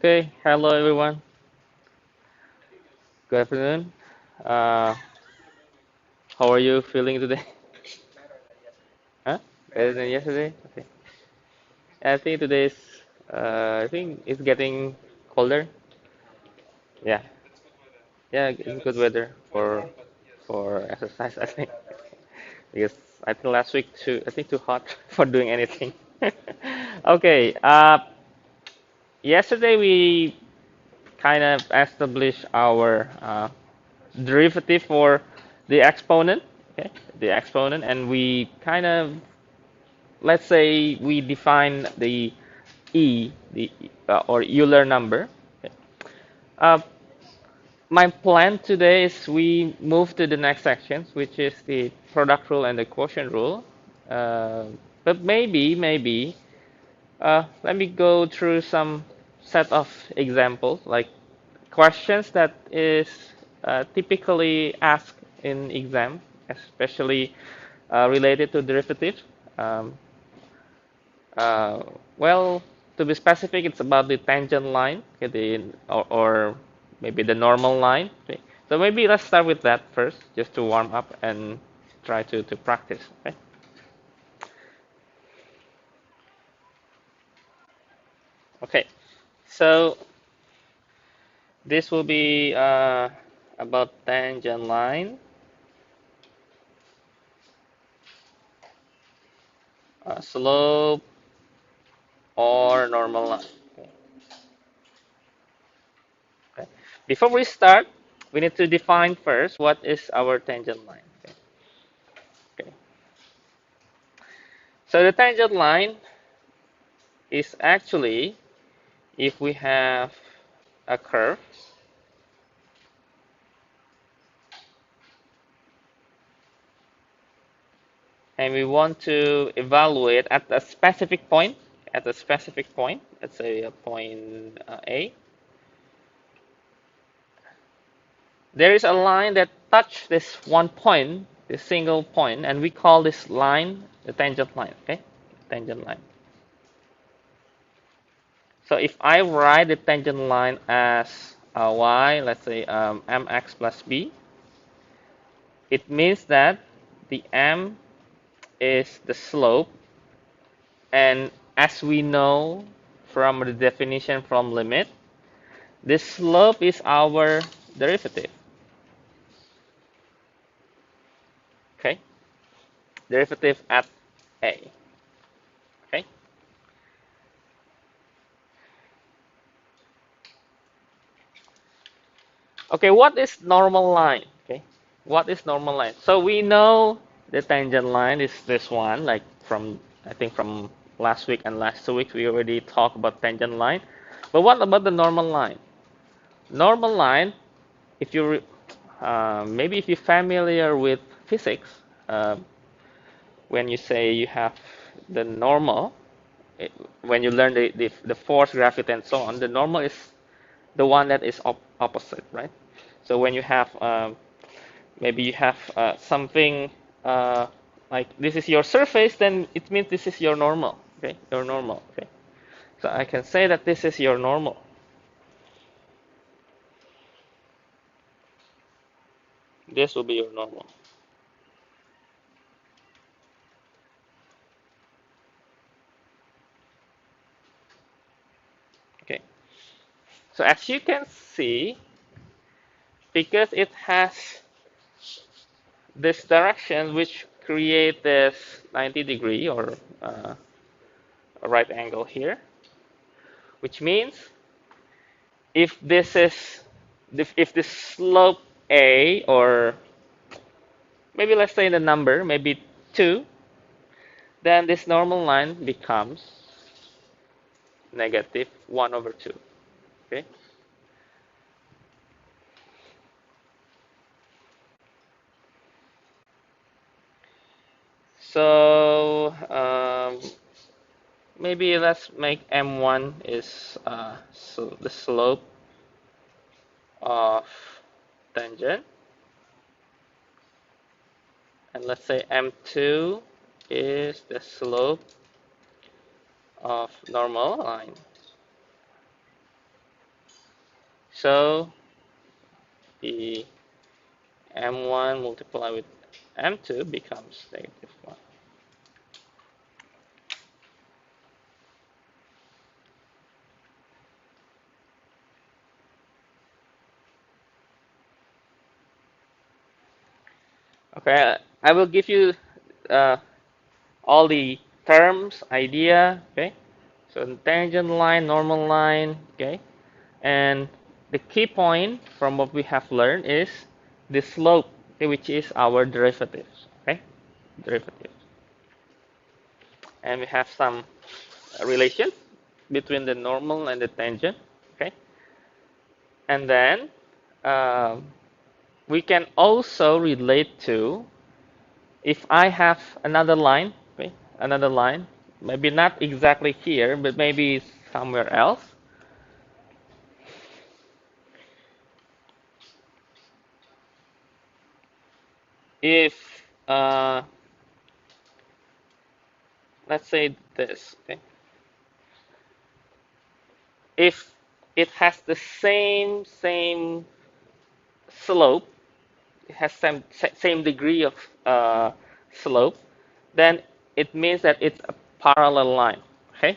Okay, hello everyone. Good afternoon. Uh, how are you feeling today? Huh? Better than yesterday? Okay. I think today's, I think it's getting colder. Yeah, yeah, it's good weather for exercise. I think because I think last week too hot for doing anything. Okay. Yesterday we kind of established our derivative for the exponent, okay, the exponent, and we kind of, let's say we define the or Euler number. Okay. Uh, my plan today is we move to the next section, which is the product rule and the quotient rule. Uh, but maybe let me go through some set of examples, like questions that is typically asked in exam, especially related to derivative. Um, uh, well, to be specific, it's about the tangent line, okay, or maybe the normal line. Okay. So maybe let's start with that first, just to warm up and try to practice. Okay. Okay. So this will be about tangent line, slope, or normal line. Okay. Okay. Before we start, we need to define first what is our tangent line. Okay. Okay. So the tangent line is actually if we have a curve and we want to evaluate at a specific point, let's say a point A, there is a line that touch this one point, this single point, and we call this line the tangent line. Okay, tangent line. So if I write the tangent line as y, let's say mx plus b, it means that the m is the slope, and as we know from the definition from limit, this slope is our derivative. Okay, derivative at a. Okay. Okay, what is normal line? Okay, what is normal line? So we know the tangent line is this one, like from I think from last week and last 2 weeks we already talked about tangent line. But what about the normal line? Normal line, if you maybe if you're familiar with physics, uh, when you say you have the normal, when you learn the force, gravity, and so on, the normal is the one that is opposite, right? So when you have maybe you have something uh, like this is your surface, then it means this is your normal. Okay, your normal. Okay, so I can say that this is your normal. This will be your normal. Okay, so as you can see, because it has this direction which create this 90-degree or a right angle here, which means if this is if this slope a, or maybe let's say the number maybe 2, then this normal line becomes negative 1 over 2. Okay, so maybe let's make m1 is so the slope of tangent, and let's say m2 is the slope of normal line. So the m1 multiplied with m2 becomes -1. Okay, I will give you uh, all the terms, idea, okay? So the tangent line, normal line, okay? And the key point from what we have learned is the slope, okay, which is our derivatives, okay? Derivatives. And we have some relation between the normal and the tangent, okay? And then um, we can also relate to if I have another line, okay, another line, maybe not exactly here, but maybe somewhere else. If let's say this, okay, if it has the same slope, it has same degree of slope, then it means that it's a parallel line, okay?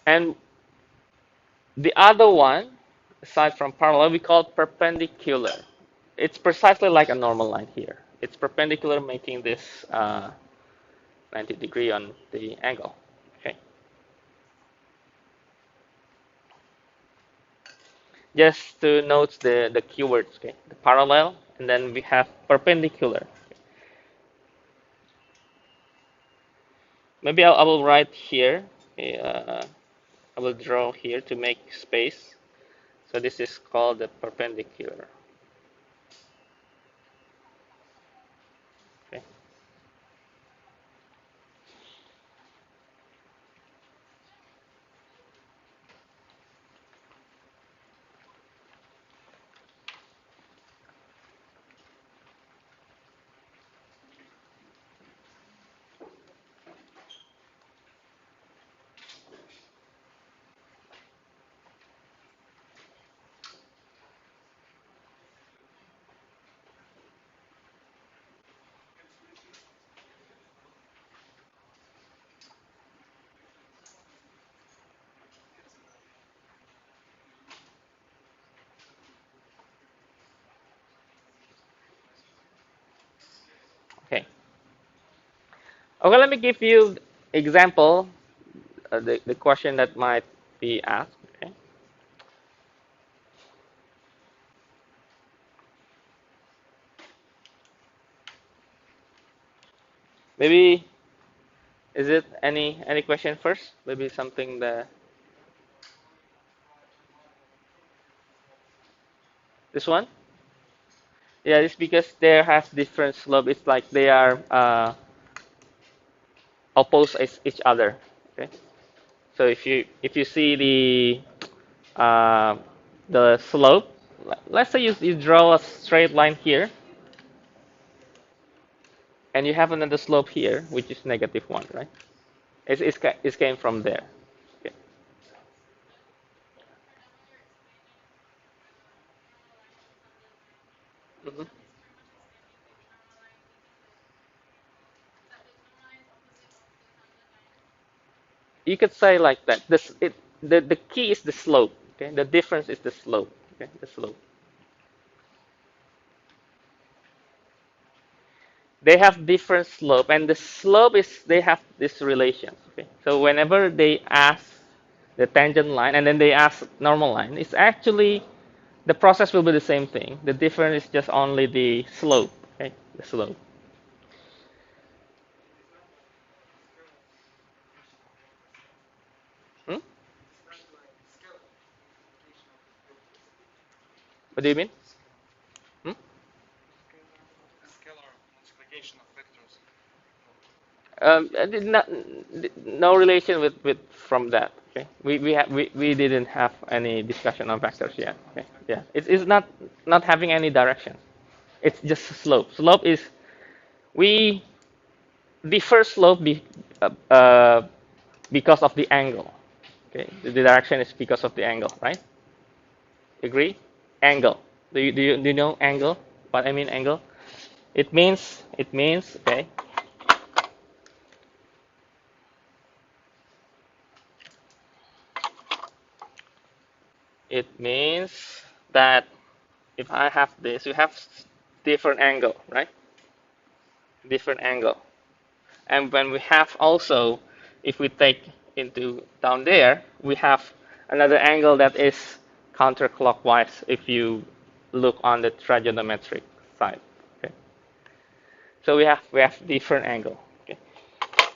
And the other one, aside from parallel, we call perpendicular. It's precisely like a normal line here. It's perpendicular, making this 90 degree on the angle. Okay. Just to note the keywords, okay? The parallel, and then we have perpendicular. Maybe I will write here. Okay, I will draw here to make space. So this is called the perpendicular. Okay. Okay. Okay. Let me give you example. The question that might be asked. Okay. Maybe is it any question first? Maybe something that this one. Yeah, it's because they have different slope. It's like they are opposed each other. Okay. So if you see uh, the slope, let's say you draw a straight line here, and you have another slope here, which is -1, right? It's came from there. Okay. Mhm. You could say like that. The key is the slope. Okay, the difference is the slope. Okay, the slope. They have different slope, and the slope is they have this relation. Okay, so whenever they ask the tangent line and then they ask normal line, it's actually the process will be the same thing. The difference is just only the slope. Okay, the slope. Hmm? What do you mean? Hmm? No relation with from that. Okay, we didn't have any discussion on vectors yet. Okay, yeah, it's not having any direction. It's just slope. Slope is we differ slope because of the angle. Okay, the direction is because of the angle, right? Agree? Angle. Do you know angle? What I mean angle? It means okay. It means that if I have this, you have different angle, right? Different angle. And when we have also, if we take into down there, we have another angle that is counterclockwise if you look on the trigonometric side. Okay. So we have different angle. Okay.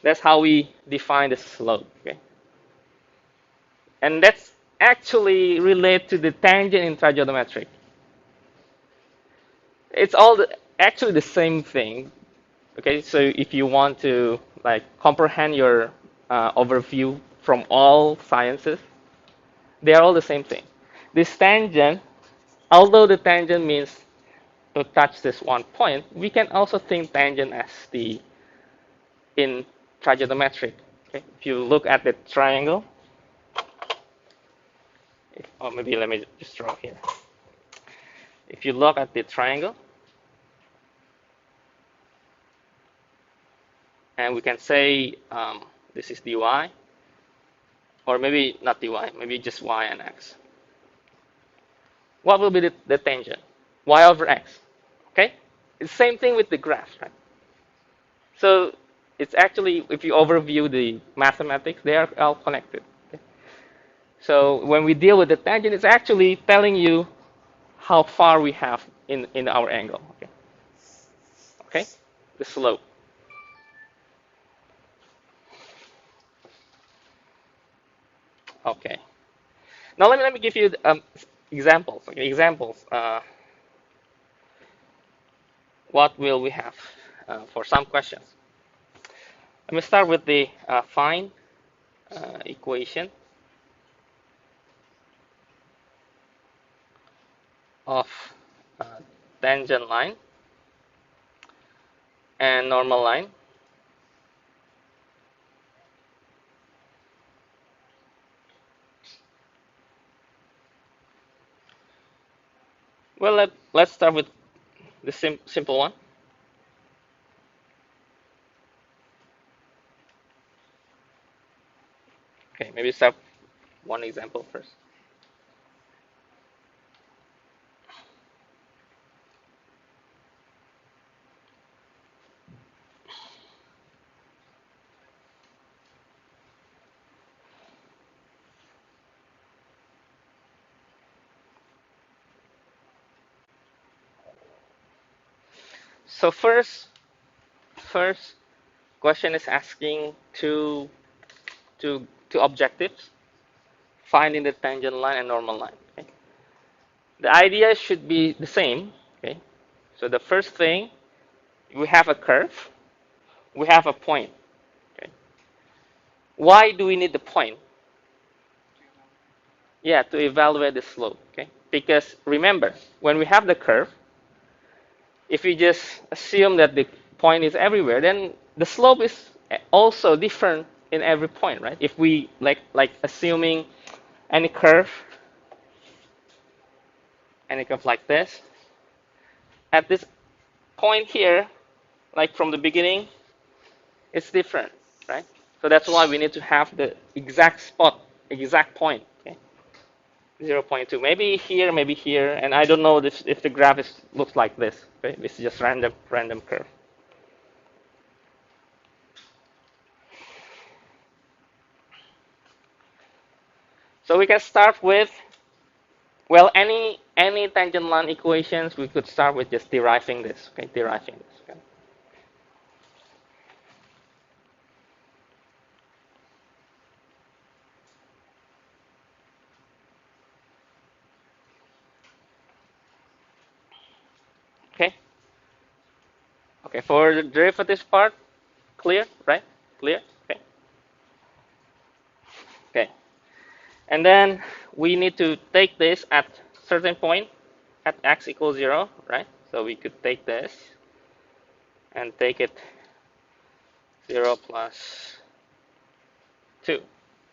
That's how we define the slope. Okay. And that's actually related to the tangent in trigonometric. It's actually the same thing. Okay, so if you want to like comprehend your overview from all sciences, they are all the same thing. This tangent, although the tangent means to touch this one point, we can also think tangent as the in trigonometric. Okay, if you look at the triangle, or maybe let me just draw here. If you look at the triangle, and we can say this is dy, or maybe not dy, maybe just y and x. What will be the tangent? Y over x. Okay? It's the same thing with the graph, right? So it's actually, if you overview the mathematics, they are all connected. Okay? So when we deal with the tangent, it's actually telling you how far we have in our angle. Okay? Okay? The slope. Okay. Now let me give you examples. Okay? Examples. What will we have for some questions? Let me start with the find equation of uh, tangent line and normal line. Well, let's start with the simple one. Okay, maybe start one example first. So first question is asking two objectives, finding the tangent line and normal line. Okay? The idea should be the same. Okay, so the first thing, we have a curve, we have a point. Okay, why do we need the point? Yeah, to evaluate the slope. Okay, because remember, when we have the curve, if we just assume that the point is everywhere, then the slope is also different in every point, right? If we like assuming any curve, like this, at this point here, like from the beginning, it's different, right? So that's why we need to have the exact spot, exact point. Okay? 0.2, maybe here, and I don't know if the graph looks like this. Okay? This is just random curve. So we can start with, well, any tangent line equations, we could start with just deriving this. Okay, deriving this. Okay. Okay. Okay. For the derivative part, clear, right? Clear? Okay. Okay. And then we need to take this at certain point at x equals 0, right? So we could take this and take it 0 plus 2.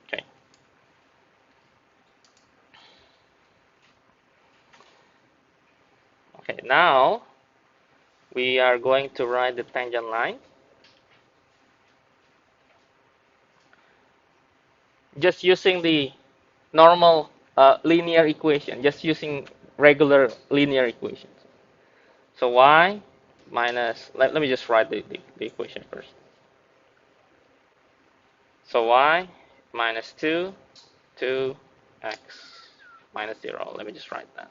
Okay. Okay, now we are going to write the tangent line. Just using the normal linear equation, just using regular linear equations. So y minus, let me just write the equation first. So y minus 2, 2x minus 0. Let me just write that.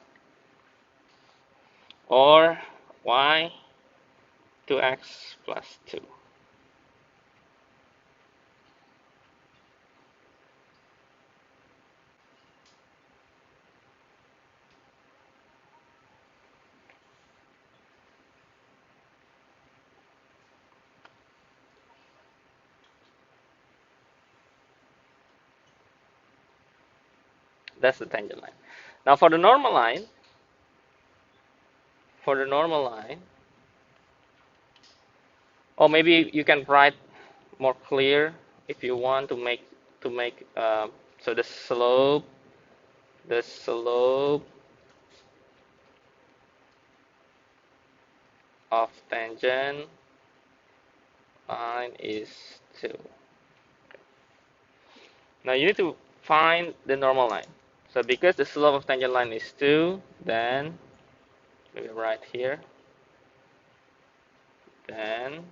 Or y 2x plus 2. That's the tangent line. Now for the normal line, or maybe you can write more clear if you want to make so the slope of tangent line is 2. Now you need to find the normal line. So because the slope of tangent line is 2, then we write here, then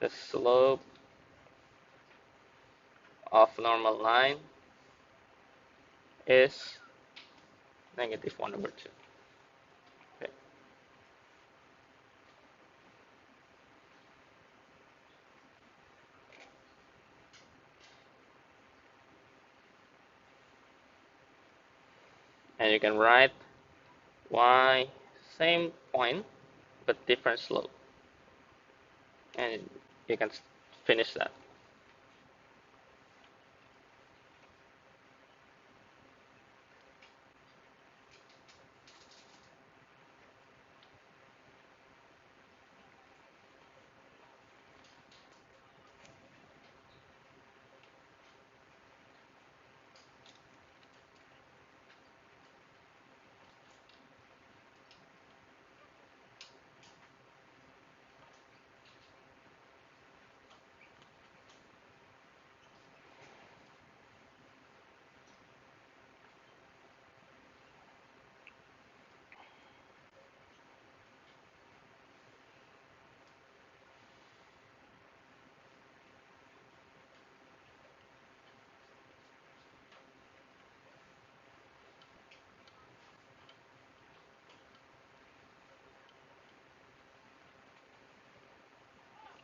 the slope of normal line is negative 1 over 2. Okay. And you can write y, same point, but different slope. And you can finish that.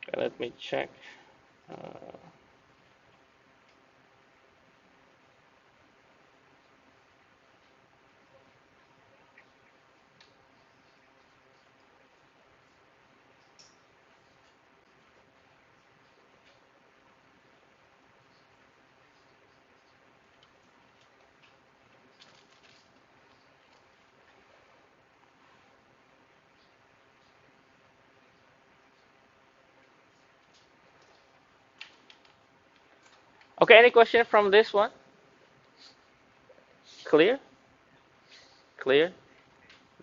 Okay, let me check. Uh, okay, any question from this one? Clear? Clear?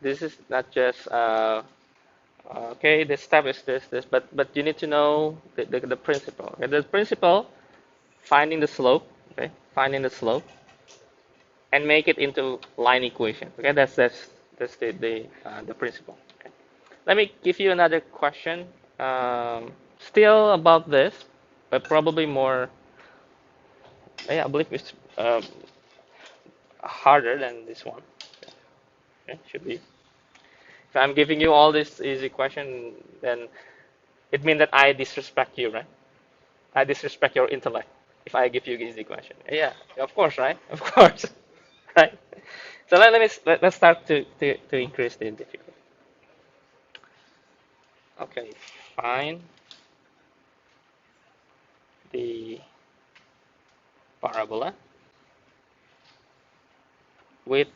This is not just okay. This step is this, but you need to know the principle. Okay? The principle, finding the slope. Okay, finding the slope and make it into line equation. Okay, that's the principle. Okay. Let me give you another question. Still about this, but probably more. Yeah, I believe it's harder than this one. Okay, should be. If I'm giving you all this easy question, then it means that I disrespect you, right? I disrespect your intellect if I give you an easy question. Yeah, of course, right? Of course, right? So let's start to increase the difficulty. Okay, fine. the parabola with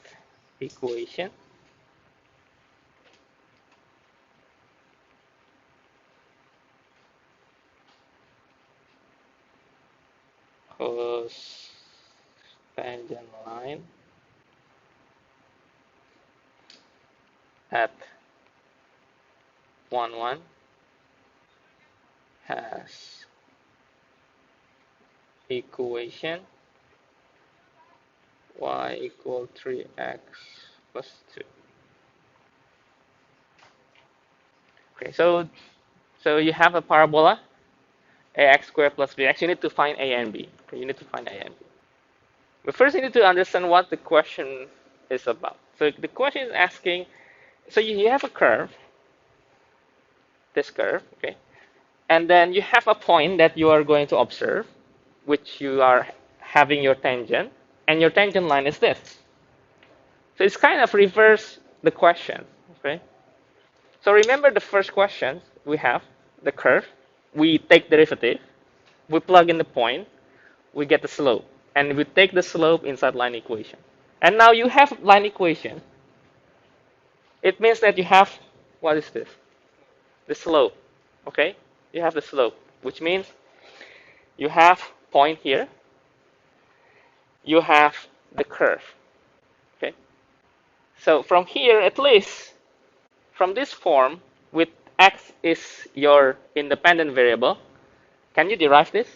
equation whose tangent line at 1, 1 has equation y equal 3x plus 2. Okay, so you have a parabola, ax squared plus bx. You need to find a and b. Okay, you need to find a and b. But first, you need to understand what the question is about. So the question is asking, so you have a curve, this curve, okay, and then you have a point that you are going to observe, which you are having your tangent, and your tangent line is this. So it's kind of reverse the question, okay? So remember the first question we have, the curve, we take derivative, we plug in the point, we get the slope, and we take the slope inside line equation. And now you have line equation. It means that you have, what is this? The slope, okay? You have the slope, which means you have point here, you have the curve, okay? So from here, at least, from this form, with x is your independent variable, can you derive this?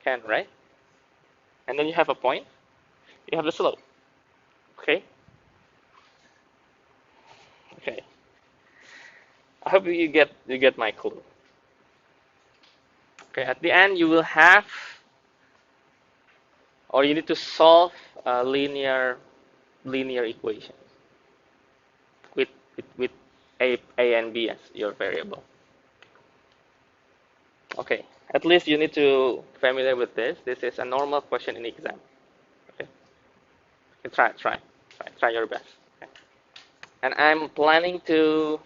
Can, right? And then you have a point, you have the slope, okay? Okay. I hope you get my clue. Okay, at the end you will have, or you need to solve a linear equation with with a and b as your variable. Okay, at least you need to familiar with this. This is a normal question in exam. Okay, you try your best. Okay. And I'm planning to,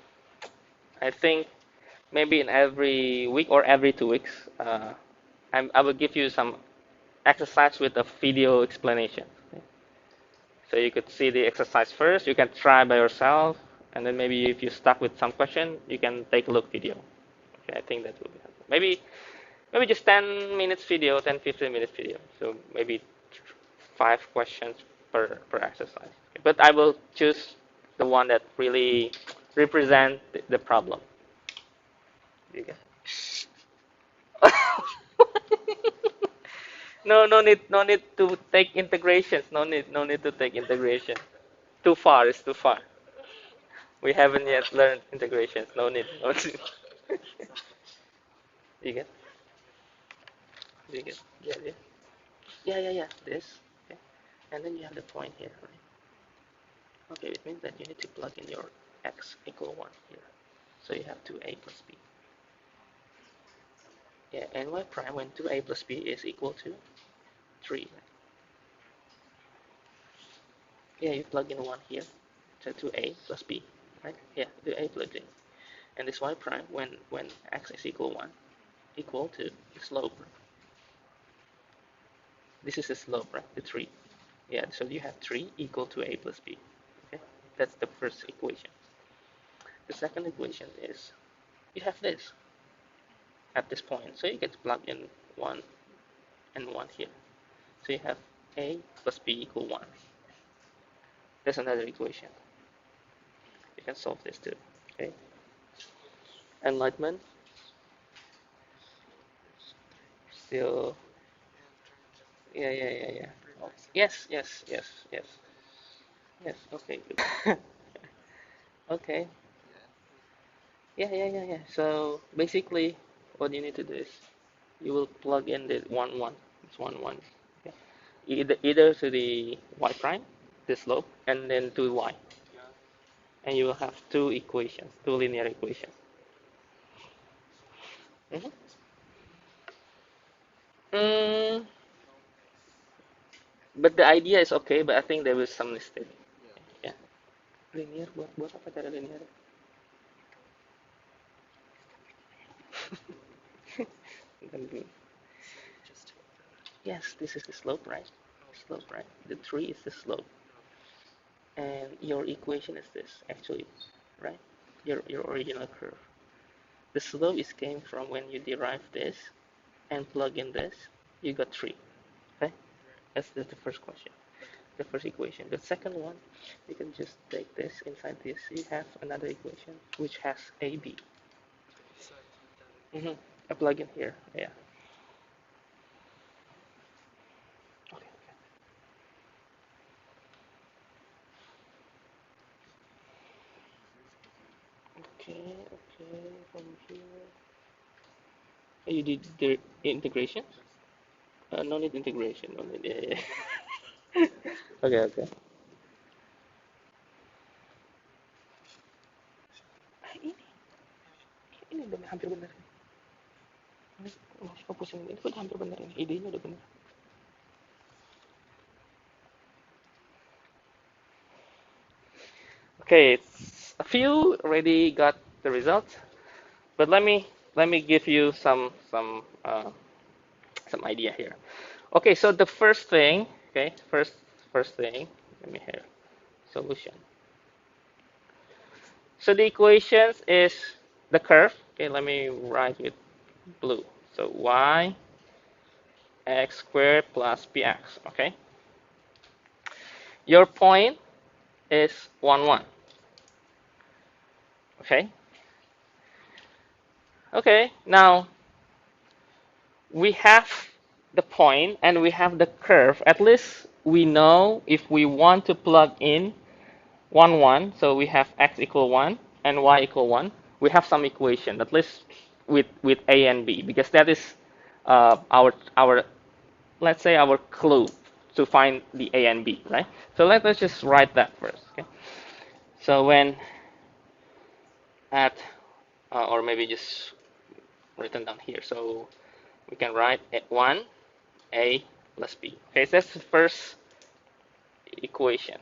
I think maybe in every week or every 2 weeks, I will give you some exercise with a video explanation. Okay. So you could see the exercise first. You can try by yourself, and then maybe if you're stuck with some question, you can take a look video. Okay, I think that will be helpful. Maybe just 10 minutes video, 10, 15 minutes video. So maybe 5 questions per exercise. Okay. But I will choose the one that really represent the problem. You get? No need to take integrations. No need to take integration. Too far, it's too far. We haven't yet learned integrations. No need. No need. You get? You get? Yeah. This. Okay. And then you have the point here, right? Okay, it means that you need to plug in your x equal 1 here. So you have 2a plus b. Yeah, and y prime when 2a plus b is equal to 3. Yeah, you plug in 1 here. So 2a plus b, right? Yeah, 2a plus b. And this y prime when x is equal 1 equal to the slope. This is the slope, right? The 3. Yeah, so you have 3 equal to a plus b. Okay, that's the first equation. The second equation is you have this at this point. So you get to plug in 1 and 1 here. So you have a plus b equal 1. That's another equation. You can solve this too. Okay. Enlightenment. Still. Yeah. Oh, yes. Okay, good. Okay. Yeah. So basically, what you need to do is you will plug in the 1, 1. It's 1, 1. Okay. Either to the y prime, the slope, and then to y. And you will have two equations, two linear equations. Mm-hmm. Mm, but the idea is okay, but I think there was some mistake. Yeah. Linear, buat apa cara linear? Then yes, this is the slope, right? Slope, right? The tree is the slope, and your equation is this actually, right? Your original curve. The slope is came from when you derive this and plug in this, you got 3. Okay, that's the first question, the first equation. The second one, you can just take this inside this. You have another equation which has AB. I plug in here. Yeah. Okay. Okay. Okay. From here. Oh, you did the integration? No need integration. No need. Yeah, yeah. Okay. Okay. Ini, ini udah hampir benar. Ini masih pusing. Ini udah hampir benar ini. Idenya udah benar. Okay, it's a few already got the results, but let me give you some idea here. Okay, so the first thing, okay, first thing, let me here solution. So the equations is the curve. Okay, let me write with blue. So y x squared plus bx. Okay, your point is 1 1. Okay. Okay. Now we have the point and we have the curve. At least we know if we want to plug in 1 1, so we have x equal 1 and y equal 1. We have some equation, at least with a and b, because that is our let's say our clue to find the a and b, right? So let's just write that first. Okay? So when at or maybe just written down here. So we can write at 1 a plus b. Okay, so that's the first equation.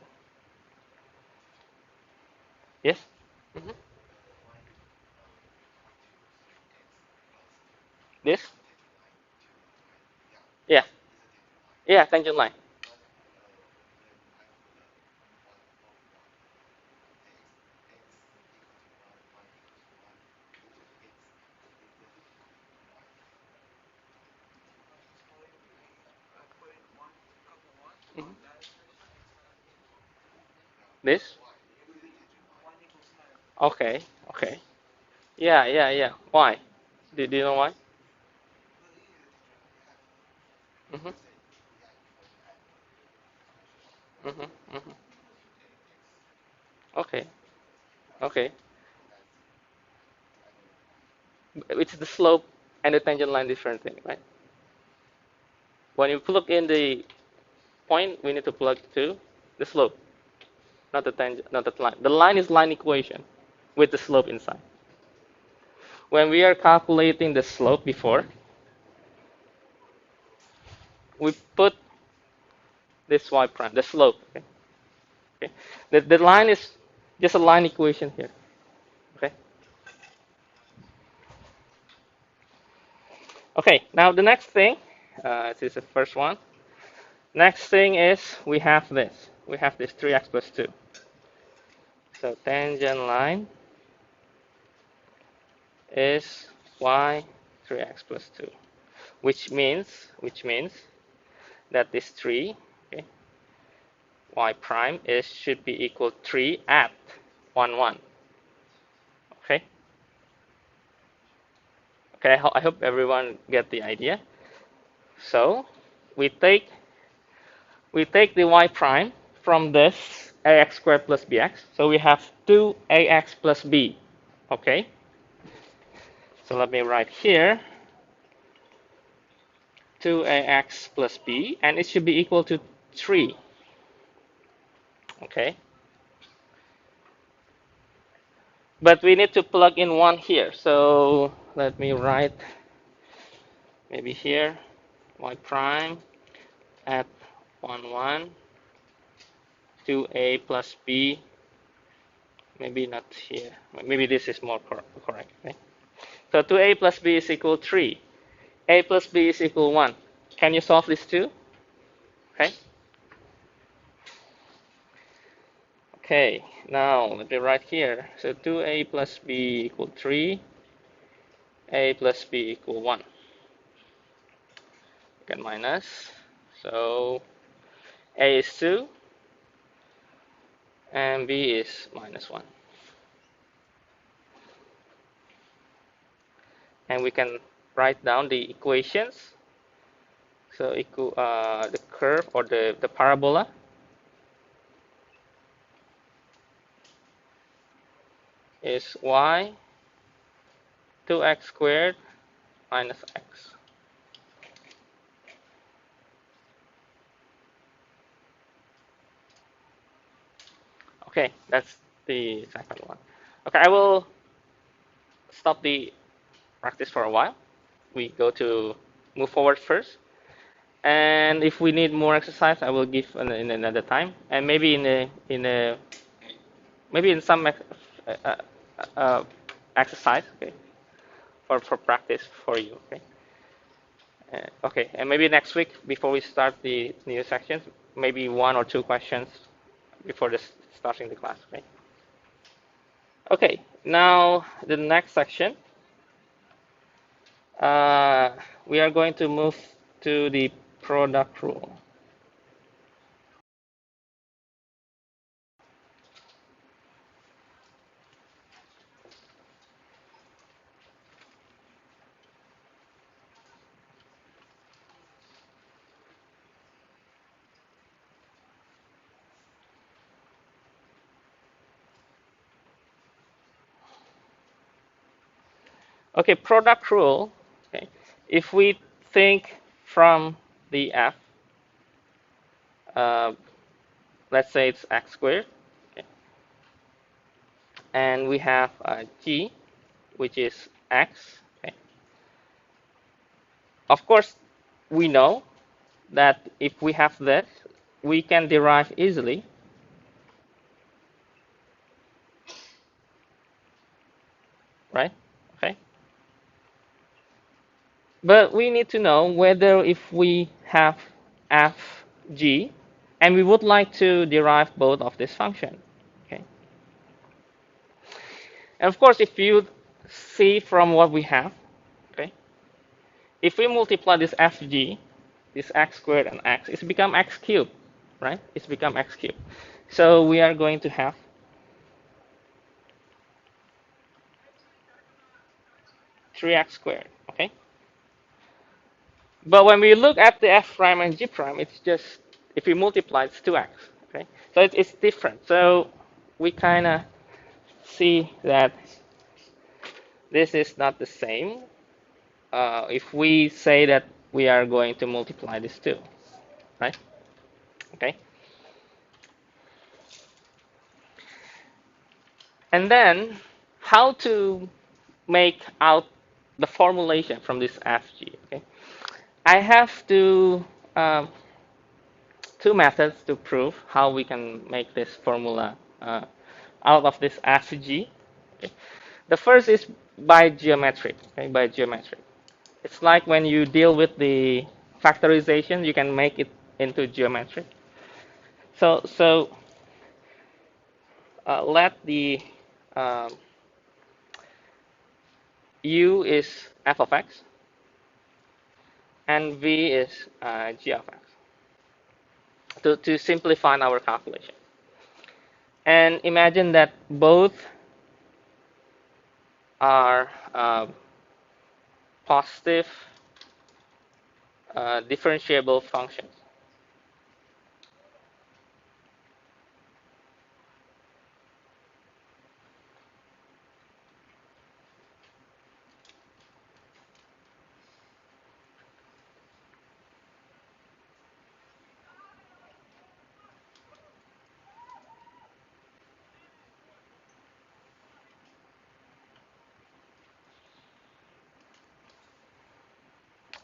Yes? Mm-hmm. This? Yeah. Yeah, tangent line. Mm-hmm. This? Okay, okay. Yeah, yeah, yeah. Why? Do you know why? Mm-hmm. Mm-hmm. Mm-hmm. Okay, okay. It's the slope and the tangent line different thing, right? When you plug in the point, we need to plug to the slope, not the tangent, not the line. The line is line equation with the slope inside. When we are calculating the slope before, we put this y prime, the slope. Okay? Okay. The line is just a line equation here. Okay. Okay. Now the next thing, this is the first one. Next thing is we have this. We have this 3x plus 2. So tangent line is y 3x plus 2, which means that this 3, okay, y prime is should be equal 3 at 1 1. Okay. Okay. I hope everyone get the idea. So we take the y prime from this ax squared plus bx. So we have 2ax plus b. Okay. So let me write here 2ax plus b, and it should be equal to 3. Okay. But we need to plug in 1 here. So let me write maybe here y prime at 1 1, 2a plus b. Maybe not here. Maybe this is more correct. Okay? So 2a plus b is equal to 3. A plus B is equal 1. Can you solve this too? Okay. Okay, now let me write here. So 2a plus b equal 3, a plus b equal 1. Get minus. So a is 2 and b is minus 1. And we can write down the equations. So the curve or the parabola is y 2x squared minus x. Okay, that's the second one. Okay, I will stop the practice for a while. We go to move forward first. And if we need more exercise, I will give in another time, and maybe in some uh, uh, exercise, okay, for practice for you, okay. Okay, and maybe next week before we start the new sections, maybe 1 or 2 questions before starting the class, okay. Okay, now the next section, uh, we are going to move to the product rule. Okay, product rule. Okay, if we think from the f, uh, let's say it's x squared, okay, and we have g, which is x. Okay. Of course, we know that if we have this, we can derive easily. Right? Okay. But we need to know whether if we have f, g, and we would like to derive both of this function. Okay. And of course, if you see from what we have, okay, if we multiply this fg, this x squared and x, it's become x cubed, right? It's become x cubed. So we are going to have 3x squared, okay? But when we look at the f prime and g prime, it's just, if we multiply, it's 2x, okay? So it's different. So we kind of see that this is not the same if we say that we are going to multiply these two, right? Okay. And then how to make out the formulation from this fg, okay? I have um, two methods to prove how we can make this formula out of this fg. Okay? The first is by geometric. Okay, by geometric. It's like when you deal with the factorization, you can make it into geometric. So let the um, u is f of x and v is g of x to simplify our calculation. And imagine that both are positive differentiable functions.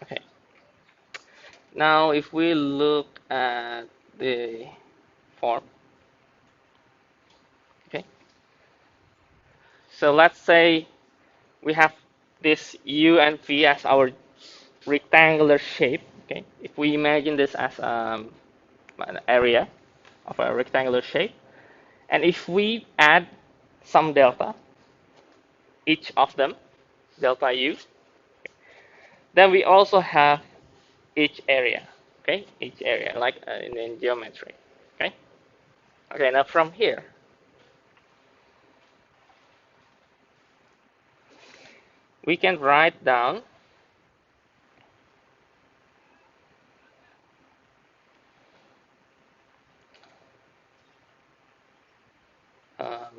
Okay. Now, if we look at the form, okay. So let's say we have this u and v as our rectangular shape. Okay, if we imagine this as an area of a rectangular shape, and if we add some delta, each of them, delta u, then we also have each area. Okay, each area, like in geometry. Okay. Okay. Now from here, we can write down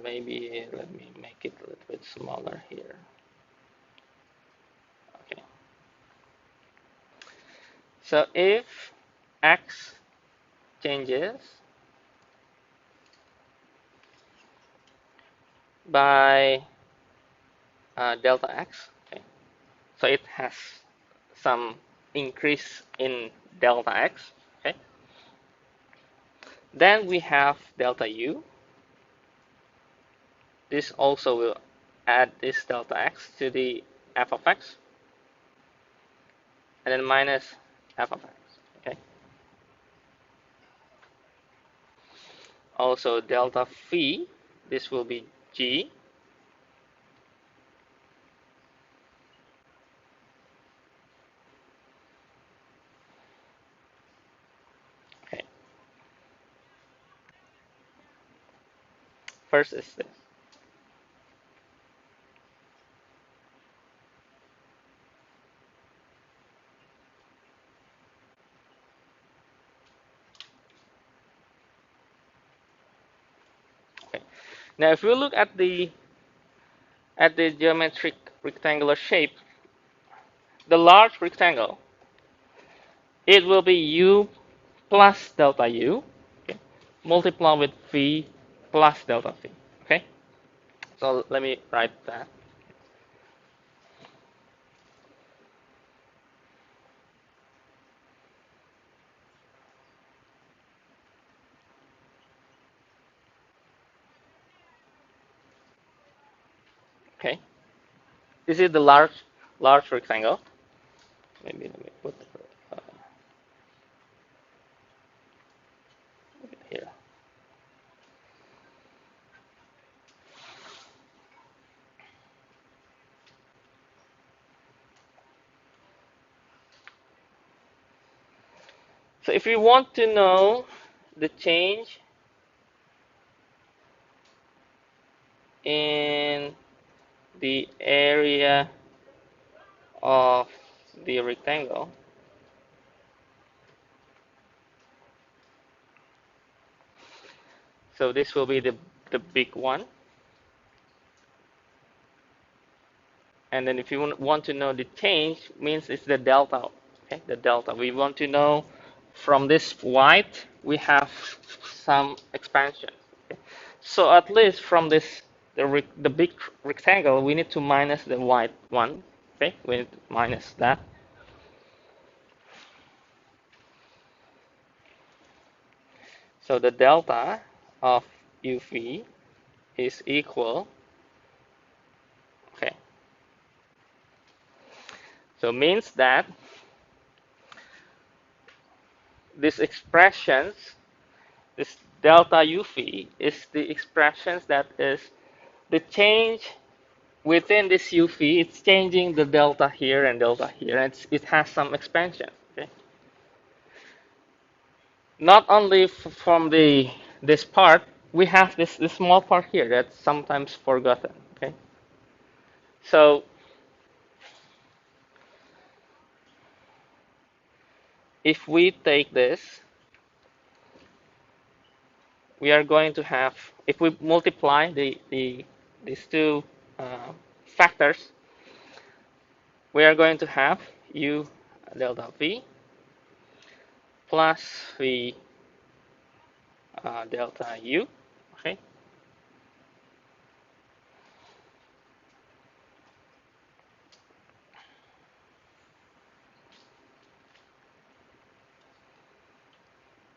maybe let me make it a little bit smaller here. Okay. So if x changes by delta x, okay, so it has some increase in delta x, okay, then we have delta u. This also will add this delta x to the f of x, and then minus f of x, okay. Also delta phi, this will be g, okay. First is this. Okay. Now if we look at the geometric rectangular shape, the large rectangle, it will be u plus delta u, okay, multiplied with phi plus delta phi. Okay, so let me write that. Okay, this is the large rectangle. Maybe let me put here. So if you want to know the change in the area of the rectangle, so this will be the big one. And then if you want to know the change, means it's the delta. Okay, the delta. We want to know from this white, we have some expansion. Okay? So at least from this, the big rectangle, we need to minus the white one. Okay, we need to minus that. So the delta of UV is equal. Okay, so means that these expressions, this delta UV is the expressions that is the change within this UV. It's changing the delta here and delta here. And it has some expansion. Okay, not only from this part, we have this small part here that's sometimes forgotten. Okay, so if we take this, we are going to have, if we multiply these two factors, we are going to have u delta v plus v delta u. Okay,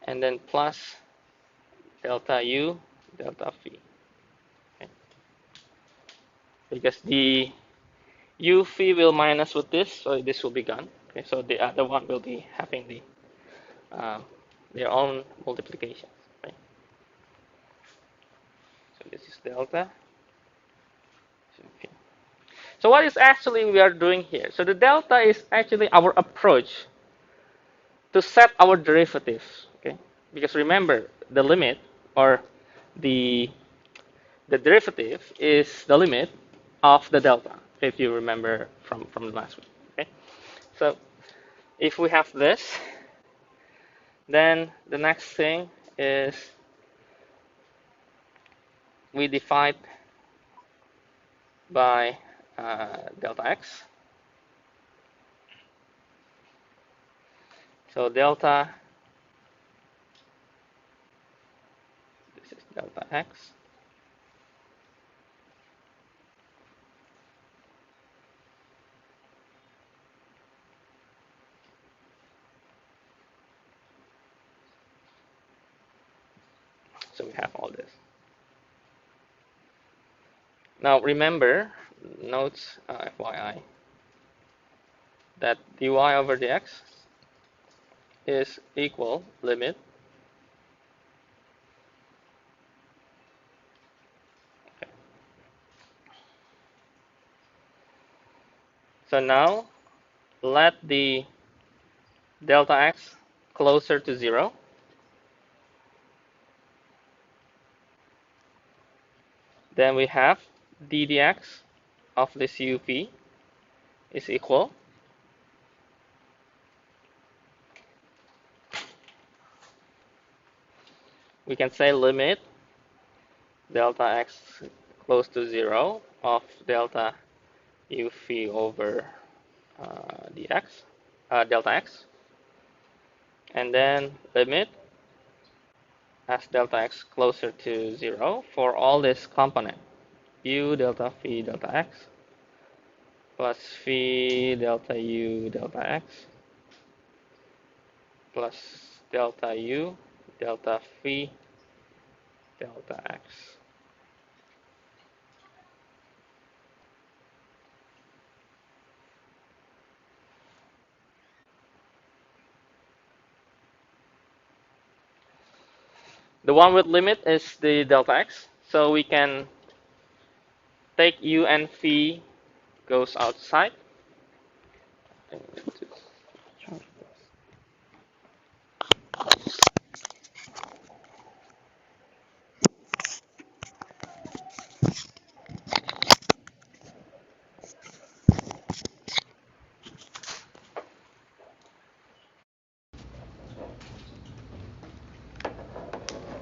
and then plus delta u delta v. Okay, because the u v will minus with this, so this will be gone. Okay, so the other one will be having um, their own multiplications. Right? So this is delta. Okay. So what is actually we are doing here? So the delta is actually our approach to set our derivatives. Okay, because remember the limit or the the derivative is the limit of the delta. If you remember from last week. Okay, so if we have this, then the next thing is we divide by delta x. So delta, this is delta x. So we have all this. Now remember, notes FYI, that dy over dx is equal limit. Okay. So now let the delta x closer to 0. Then we have d dx of this up is equal. We can say limit delta x close to 0 of delta u phi over dx, delta x, and then limit as delta x closer to 0 for all this component u delta phi delta x plus phi delta u delta x plus delta u delta phi delta x. The one with limit is the delta x, so we can take u and phi goes outside.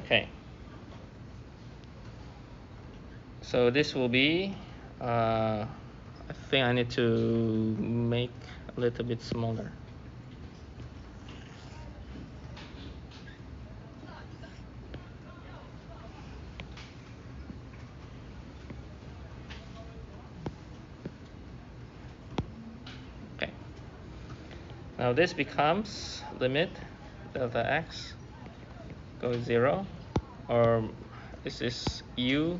Okay. So this will be, I think I need to make a little bit smaller. Okay. Now this becomes limit delta x goes 0, or this is u,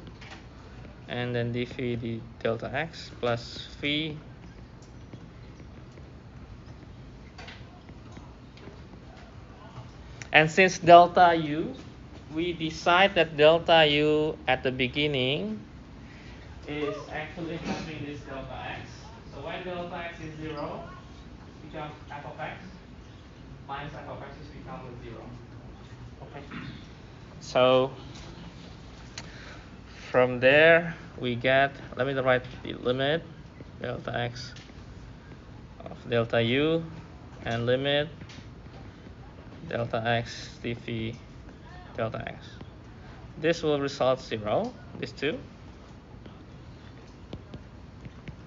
and then d phi d delta x plus phi. And since delta u, we decide that delta u at the beginning is actually having this delta x. So when delta x is 0, becomes f of x minus f of x is become 0. Okay. So from there we get, let me write the limit delta x of delta u and limit delta x d phi delta x. This will result 0, these two.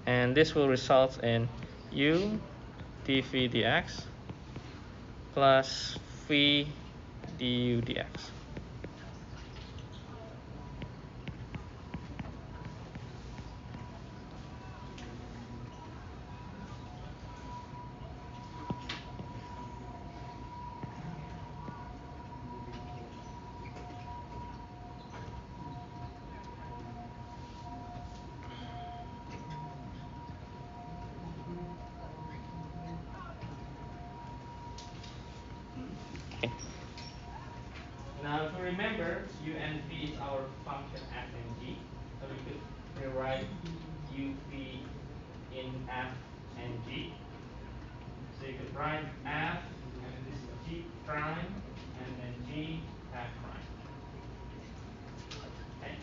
And this will result in u d phi dx plus phi du dx. and phi is our function f and g. So we could rewrite u phi in f and g. So you could write f, and then this is g prime, and then g f prime. Okay?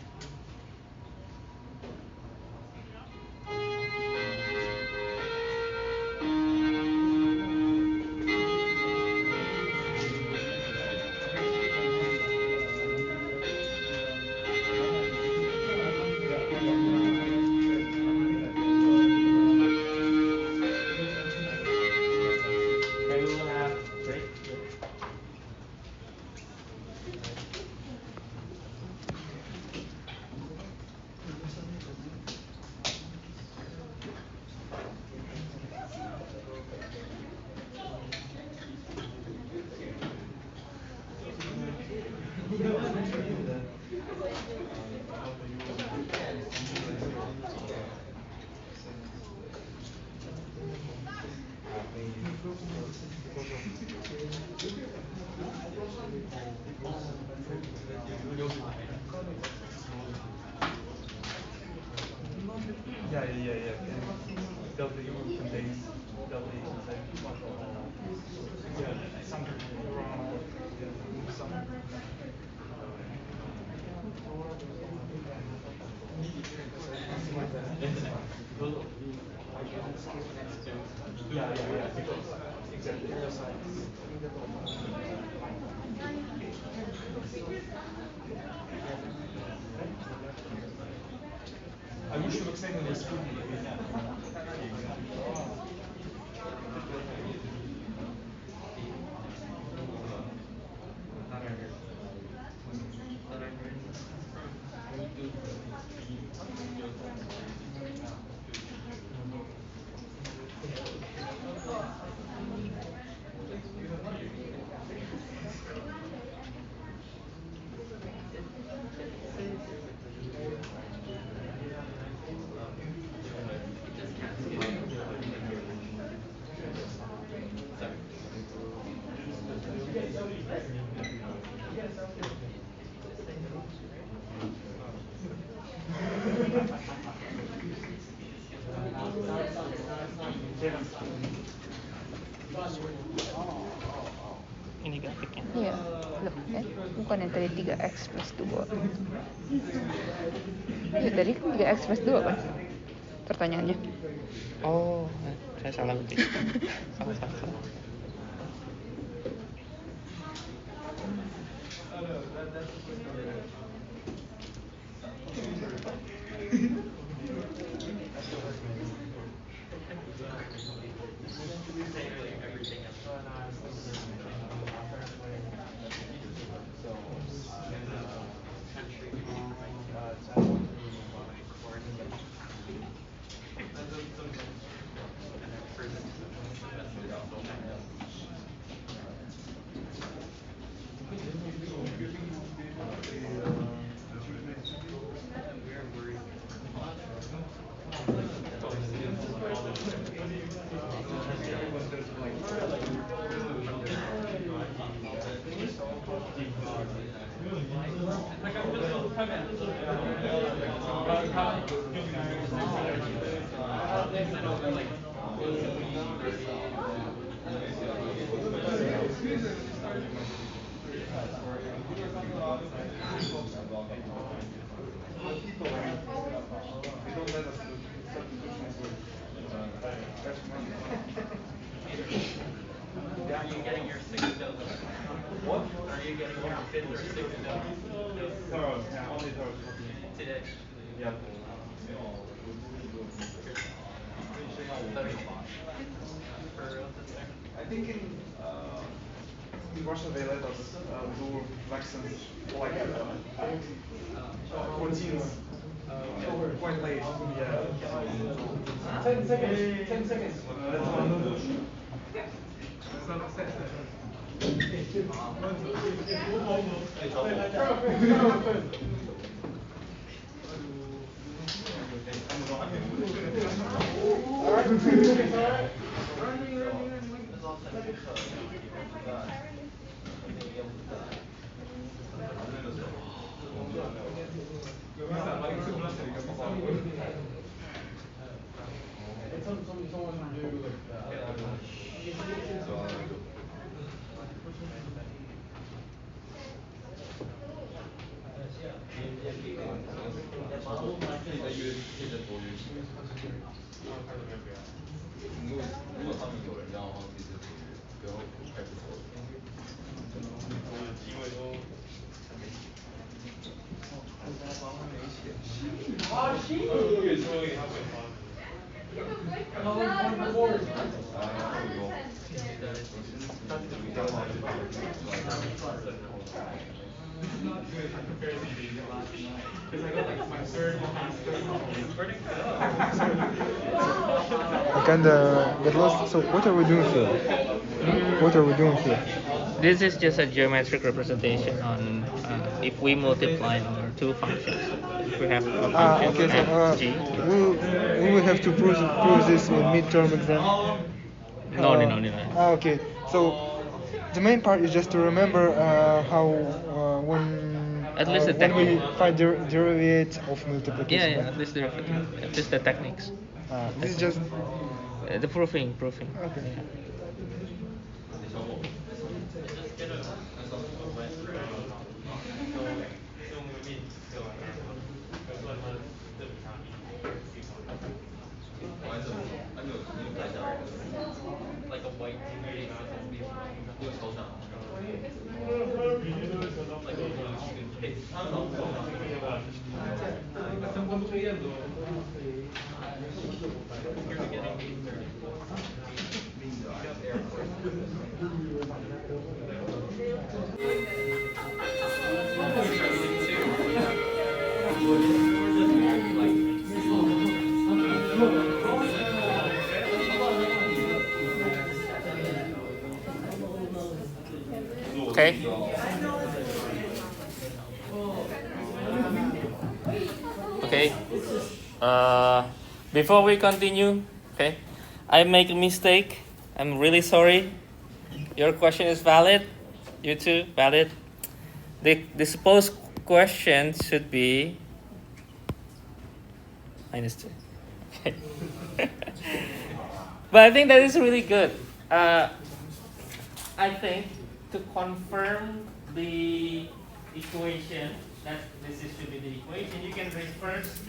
Okay, we will have break. Yeah, yeah, yeah, yeah. And W contains W inside. Yeah, some wrong. Yeah, some. Yeah, yeah, yeah. Exactly. I wish you look same in the school. Ini grafiknya. Iya, loh, bukan yang tadi 3x plus 2. Iya, tadi kan 3x plus 2 kan pertanyaannya. Oh, saya salah berarti. salah. Are you getting your 6th dose? What? Are you getting your 5th or 6th dose? Third, yeah, only third. Today? Yeah. I think in Russia they let us do vaccines like 14 quite late. Yeah. 10 seconds. 10 seconds. I kinda get lost. So what are we doing here? What are we doing here? This is just a geometric representation on if we multiply our two functions. If we have a function Okay. So f, g. we will have to prove this in midterm exam. No, no, no, no, no. Okay. So the main part is just to remember how At least the when we technique. find derivatives of Yeah, multiplication. yeah. At least the techniques. This is just The proofing. okay. Yeah. Okay. Okay. Before we continue, okay, I make a mistake. I'm really sorry. Your question is valid. You too, valid. The supposed question should be -2. Okay. But I think that is really good. I think to confirm the equation, that this should be the equation, you can reverse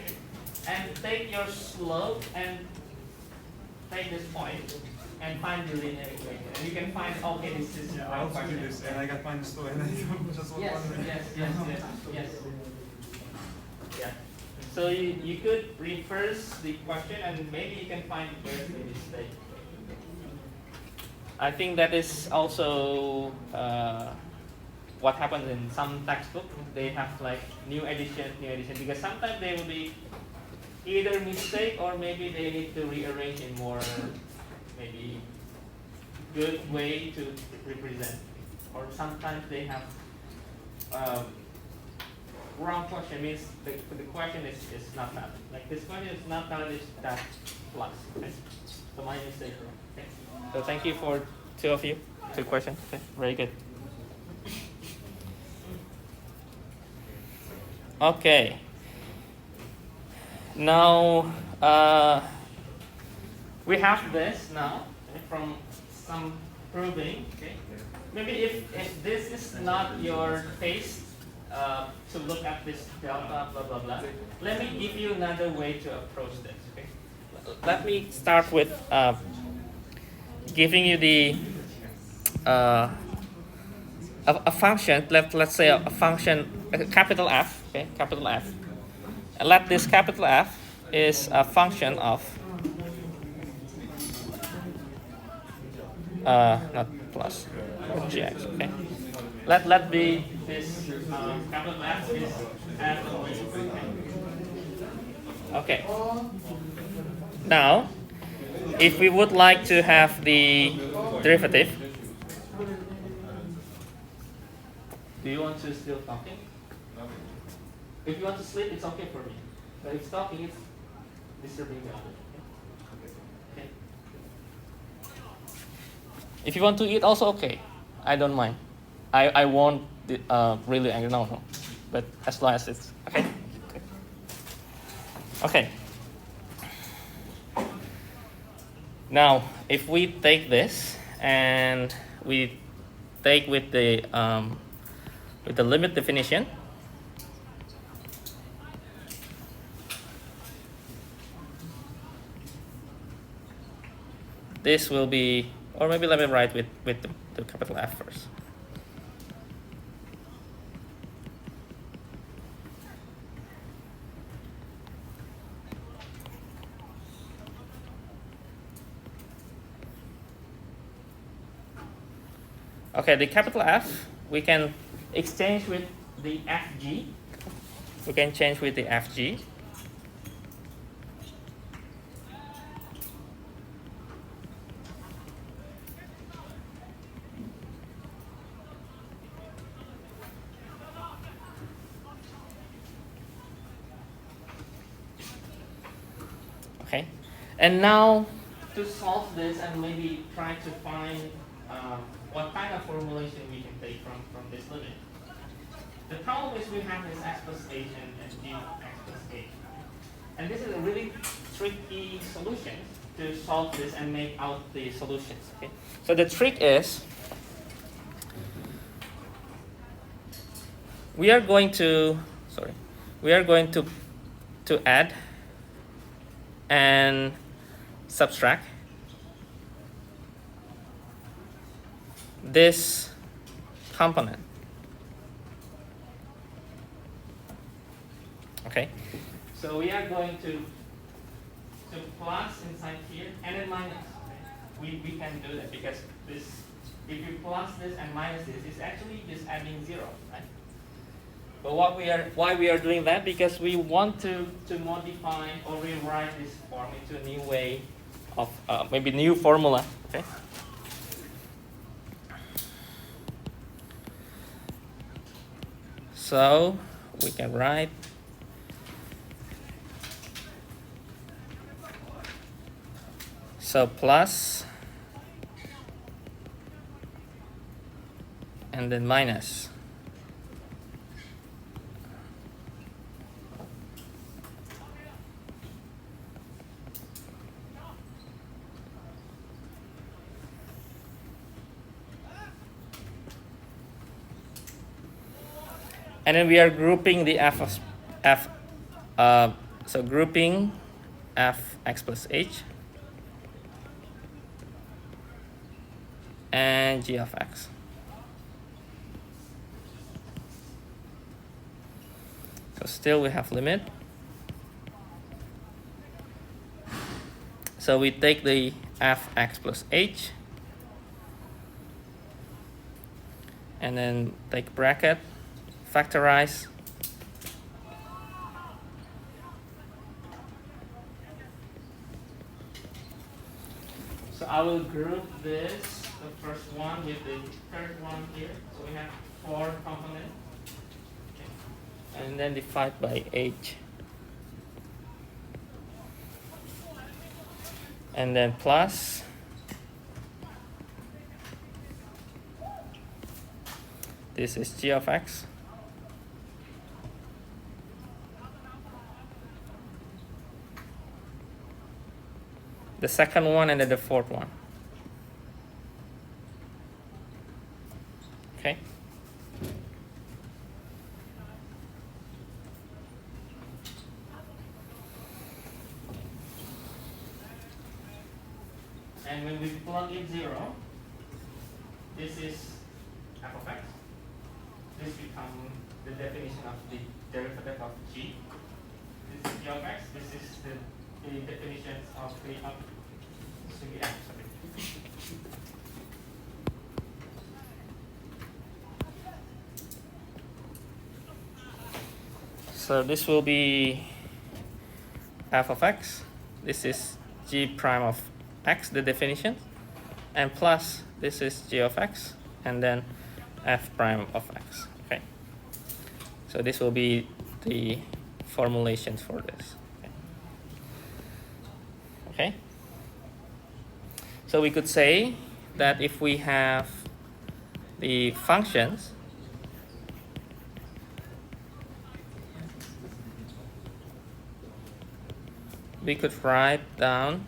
and take your slope and take this point and find the linear equation. And you can find, okay, this is I also do this, and I got minus 2, and I just want yes. Yeah. So you could reverse the question and maybe you can find where's the mistake. I think that is also what happens in some textbook. They have like new edition, because sometimes they will be either mistake or maybe they need to rearrange in more maybe good way to represent. Or sometimes they have wrong question, means the question is not valid. Like this question is not valid, is that plus. Okay? So my mistake. Okay. So thank you for two of you. Two questions. Okay. Very good. Okay. Now we have this now, okay, from some proving. Okay. Maybe if this is not your taste to look at this delta blah blah blah, let me give you another way to approach this. Okay. Let me start with giving you the a function. Let's say a function, capital F. Okay, capital F. And let this capital F is a function of not plus gx. Okay. Let be this capital F is f of g. Okay. Now, if we would like to have the derivative, do you want to still talking? If you want to sleep, it's okay for me. But if talking, it's disturbing the other. Okay. If you want to eat, also okay. I don't mind. I won't really angry. No. but as long as it's okay. Okay. Now, if we take this and we take with the limit definition, this will be, or maybe let me write with the capital F first. Okay, the capital F, we can exchange with the FG. We can change with the FG. Okay, and now to solve this and maybe try to find what kind of formulation we can take from this limit. The problem is we have this x plus h and g of x plus h. And this is a really tricky solution to solve this and make out the solutions. Okay? So the trick is we are going to add and subtract this component. Okay, so we are going to plus inside here and then minus. Okay? We can do that because this, if you plus this and minus this, it's actually just adding 0, right? But why we are doing that? Because we want to modify or rewrite this form into a new way of maybe new formula. Okay. So we can write plus and then minus. And then we are grouping the so grouping fx plus h and g of x. So still we have limit. So we take the fx plus h and then take bracket, factorize, so I will group this, the first one with the third one here. So we have 4 components, okay. And then divide by h, and then plus this is g of x. The second one and then the fourth one. Okay. And when we plug in 0, this is f of x. This becomes the definition of the derivative of g. This is g of x. This is the definitions of the f. So this will be f of x. This is g prime of x, the definition, and plus this is g of x, and then f prime of x. Okay. So this will be the formulations for this. Okay. So we could say that if we have the functions we could write down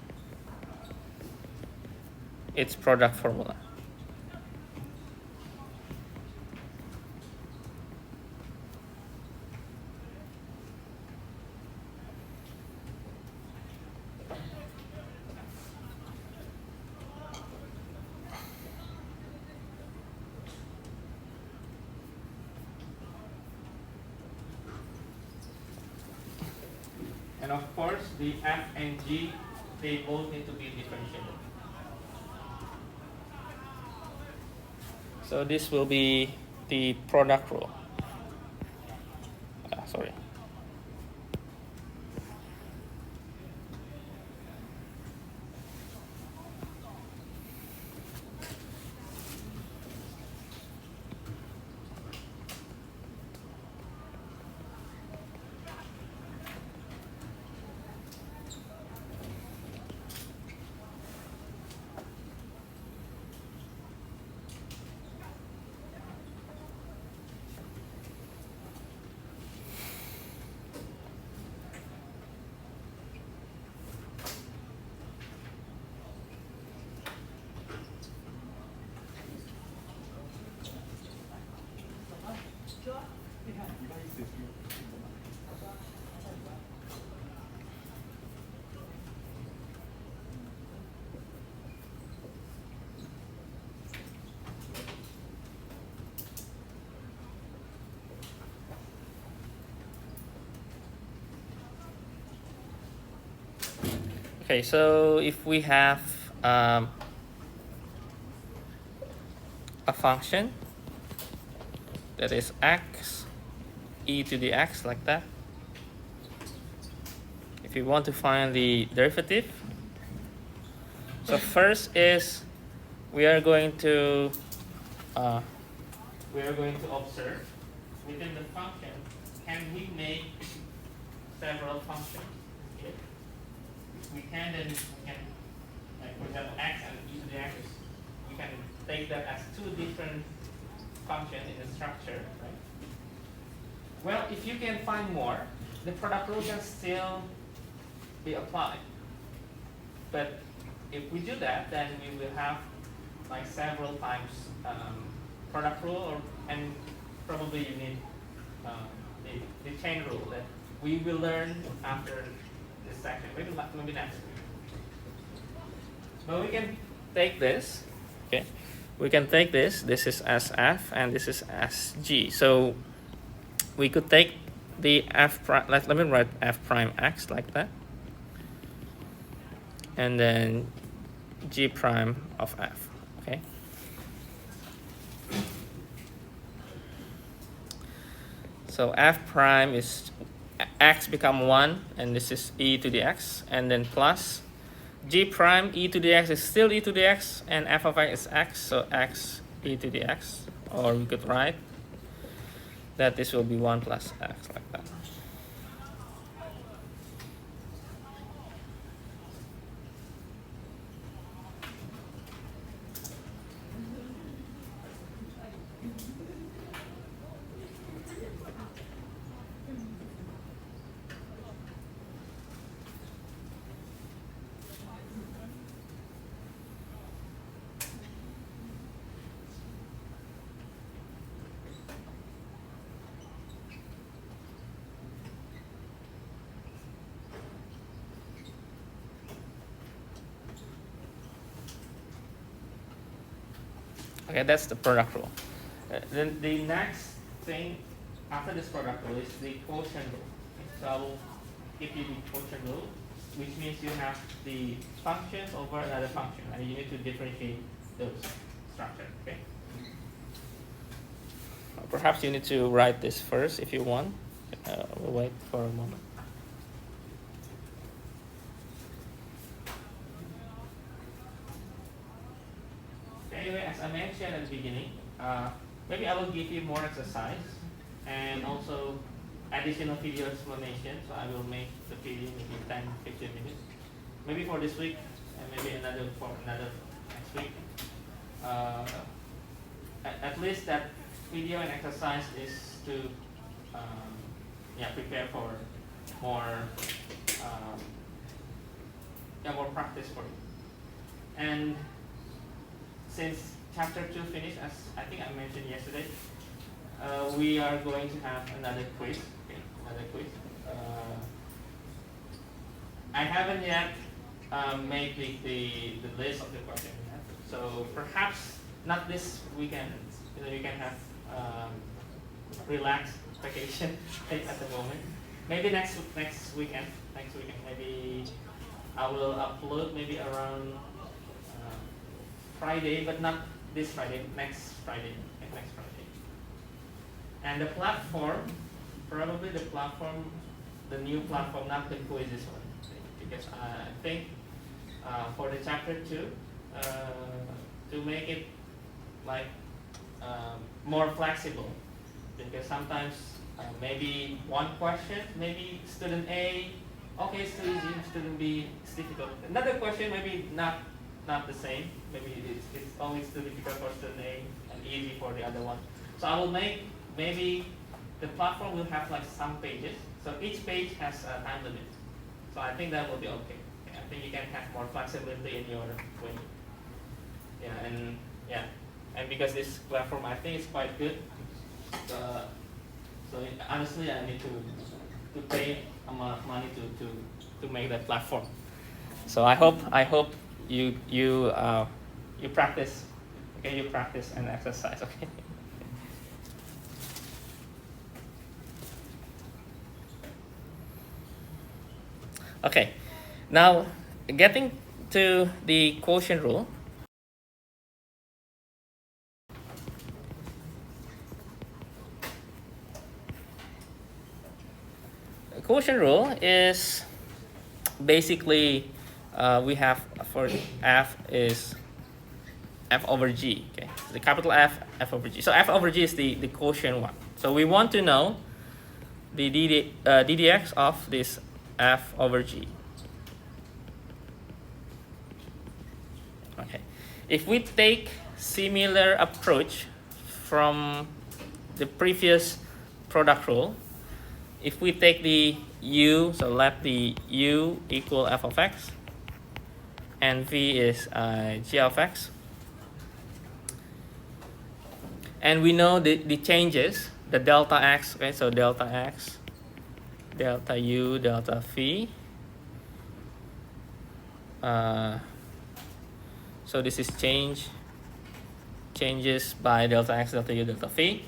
its product formula. And of course, the f and g, they both need to be differentiated. So this will be the product rule. Sorry. Okay, so if we have a function that is x e to the x like that, if you want to find the derivative, so first is we are going to observe within the function, can we make several functions? Okay. If we can, then we can, like for example, x and e to the x, we can take that as two different functions in the structure, right? Well, if you can find more, the product rule can still be applied. But if we do that, then we will have like several times product rule, and probably you need the chain rule that we will learn after this section, maybe next week. But we can take this, okay? We can take this is as f and this is as g. So we could take the f prime, let me write f prime x like that. And then g prime of f, okay? So f prime is x become 1, and this is e to the x, and then plus g prime e to the x is still e to the x, and f of x is x, so x e to the x. Or we could write that this will be 1 plus x like that. Okay, that's the product rule. Then the next thing after this product rule is the quotient rule. Okay, so I will give you the quotient rule, which means you have the functions over another function, and you need to differentiate those structures. Okay. Perhaps you need to write this first if you want. We'll wait for a moment. Anyway, as I mentioned at the beginning, maybe I will give you more exercise and also additional video explanation. So I will make the video maybe 10-15 minutes. Maybe for this week and maybe another for another next week. At least that video and exercise is to prepare for more more practice for you. And since chapter 2 finished, as I think I mentioned yesterday, we are going to have another quiz. Okay, another quiz. I haven't yet made the list of the questions yet. So perhaps not this weekend. You can have relaxed vacation at the moment. Maybe next weekend. Next weekend, maybe I will upload maybe around Friday, but not this Friday. Next Friday. Next Friday. And the platform, probably the new platform, not the quiz this one, because I think for the chapter 2, to make it like more flexible, because sometimes maybe one question, maybe student A, okay, it's too easy, student B, it's difficult. Another question, maybe not the same, maybe it's always too difficult for student A and easy for the other one. So I will make, maybe the platform will have like some pages, so each page has a time limit. So I think that will be okay. I think you can have more flexibility in your way. And because this platform I think is quite good. So honestly, I need to pay money to make that platform. So I hope you practice. Okay, you practice and exercise. Okay. Okay, now getting to the quotient rule. The quotient rule is basically we have for f is f over g. Okay, so the capital F over g. So f over g is the quotient one. So we want to know the ddx of this f over g. Okay, if we take similar approach from the previous product rule, if we take the u, so let the u equal f of x, and v is g of x, and we know the changes, the delta x, okay, so delta x, delta u, delta phi. So this is changes by delta x, delta u, delta phi.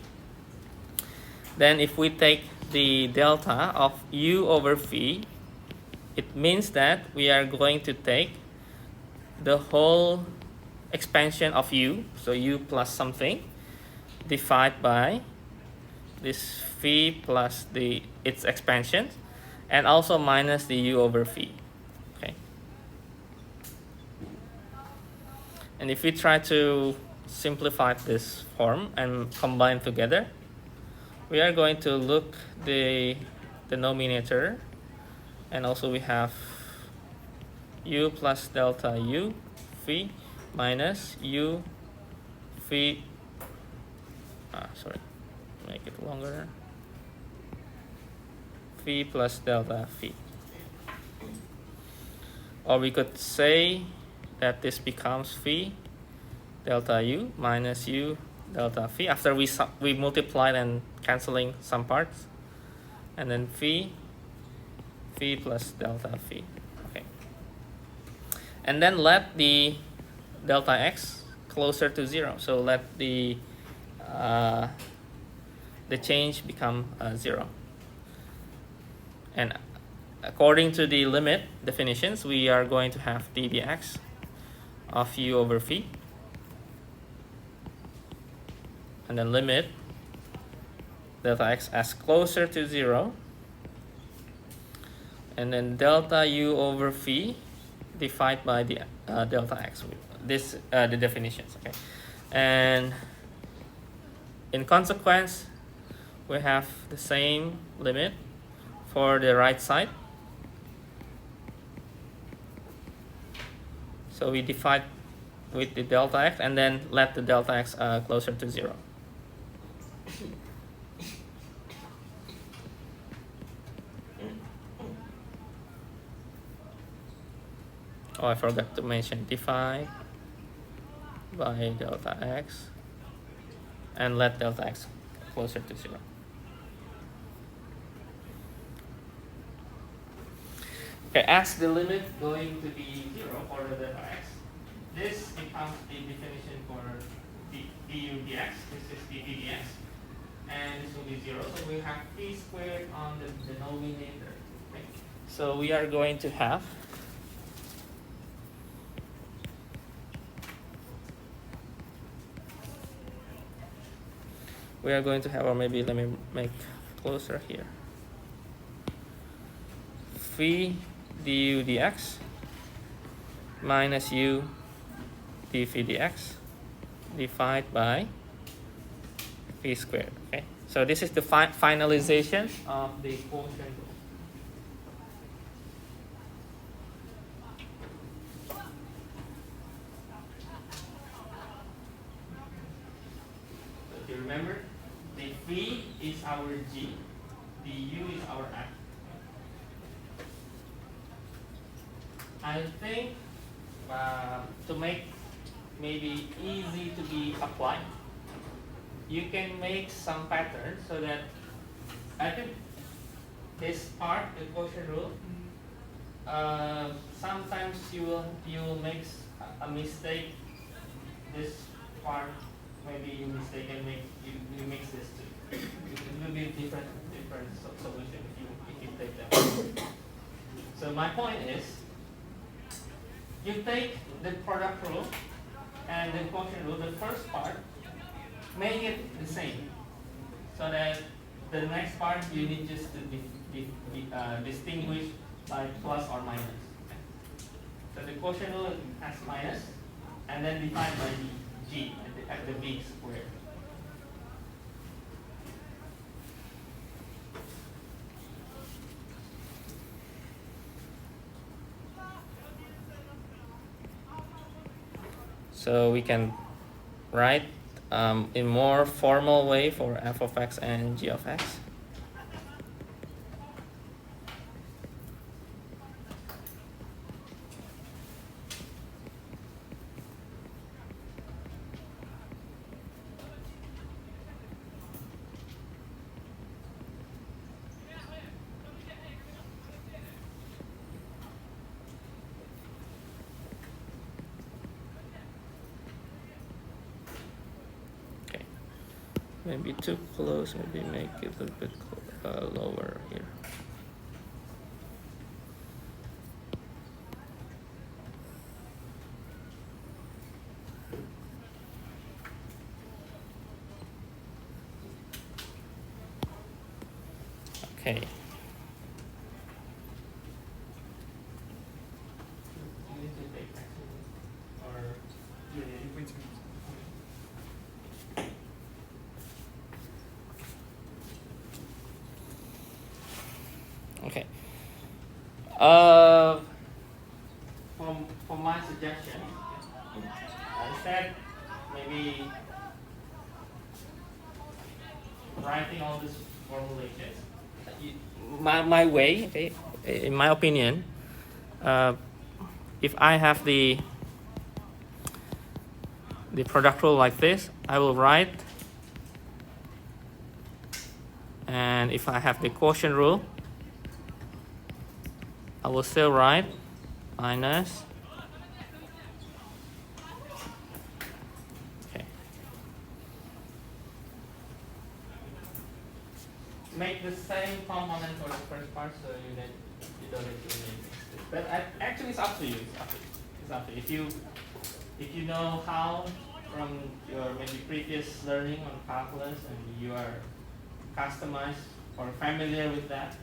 Then if we take the delta of u over phi, it means that we are going to take the whole expansion of u, so u plus something, divide by this phi plus its expansion, and also minus the u over phi. Okay. And if we try to simplify this form and combine together, we are going to look the denominator, and also we have u plus delta u phi minus u phi, sorry, make it longer, phi plus delta phi. Or we could say that this becomes phi delta u minus u delta phi after we multiplied and canceling some parts, and then phi plus delta phi. Okay, and then let the delta x closer to 0, so let the change become 0, and according to the limit definitions, we are going to have ddx of u over phi, and then limit delta x as closer to 0, and then delta u over phi divided by the delta x. This the definitions. Okay, and in consequence, we have the same limit for the right side. So we divide with the delta x and then let the delta x closer to 0. Oh, I forgot to mention divide by delta x and let delta x closer to 0. Okay, as the limit going to be 0 for the delta x, this becomes the definition for du dx. This is dv dx, and this will be 0. So we have p squared on the denominator. Okay? So we are going to have or maybe let me make closer here. Phi du dx minus u dv dx divided by p squared. Okay, so this is the finalization of the quotient rule. So if you remember, the phi is our g, the u is our f. I think to make maybe easy to be applied, you can make some pattern so that I think this part, the quotient rule, sometimes you will make a mistake. This part, maybe you mistake and you mix this too. It will be different solution if you take that. So my point is, you take the product rule and the quotient rule, the first part, make it the same, so that the next part you need just to distinguish by plus or minus. So the quotient rule has minus, and then divided by the g at the b squared. So we can write in more formal way for f of x and g of x. Maybe too close, maybe make it a bit lower here. Okay. Okay. For my suggestion, instead maybe writing all these formulations. My way, okay, in my opinion, if I have the product rule like this, I will write, and if I have the quotient rule, I will still write minus. Okay. Make the same component for the first part, so you don't need to mix it. But actually, it's up to you. It's up to you. If you know how from your maybe previous learning on calculus and you are customized or familiar with that,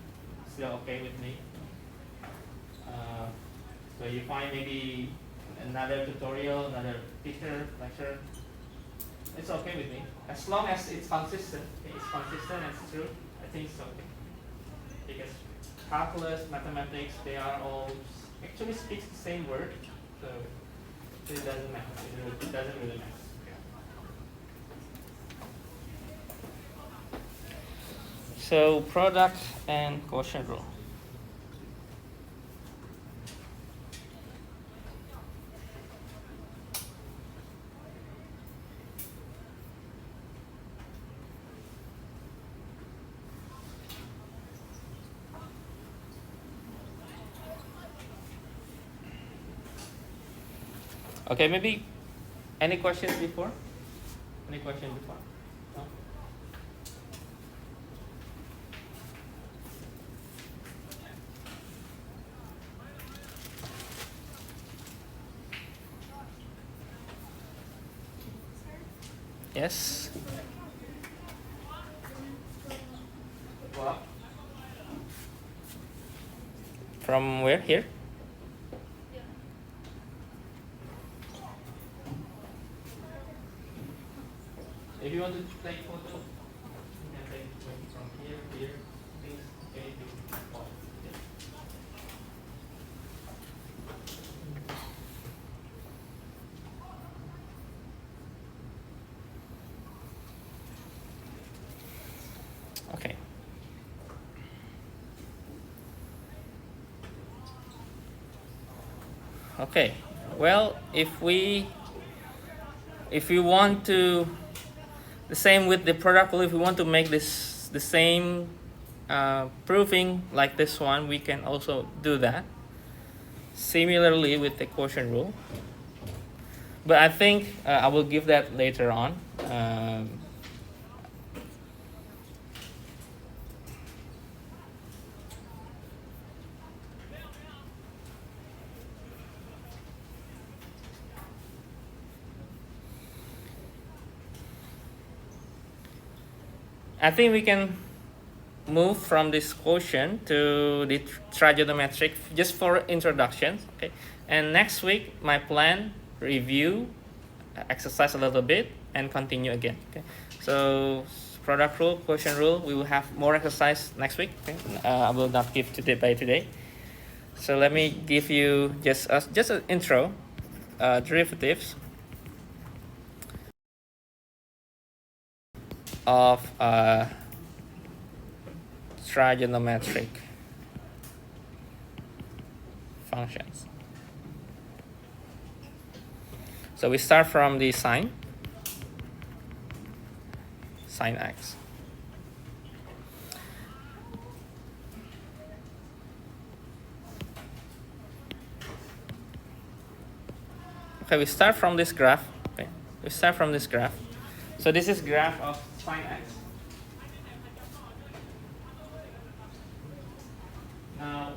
still okay with me. So you find maybe another tutorial, another teacher, lecture, it's okay with me. As long as it's consistent, okay? It's consistent and it's true, I think it's okay. Because calculus, mathematics, they are all actually speaks the same word, so it doesn't matter. It doesn't really matter. So product and quotient rule. Okay, maybe any questions before? Any question before? No? Yes. What? From where? Here? If you want to take photo, you can take from here, here, things, anything. Oh, yeah. Okay. Okay. Well, if we want to, the same with the product rule, if we want to make this the same proving like this one, we can also do that. Similarly with the quotient rule. But I think I will give that later on. I think we can move from this quotient to the trigonometric just for introductions. Okay, and next week my plan review, exercise a little bit, and continue again. Okay, so product rule, quotient rule, we will have more exercise next week. Okay? I will not give today by today. So let me give you just an intro, derivatives of trigonometric functions. So we start from the sine x. Okay, we start from this graph. Okay, we start from this graph. So this is graph of sine x. Now,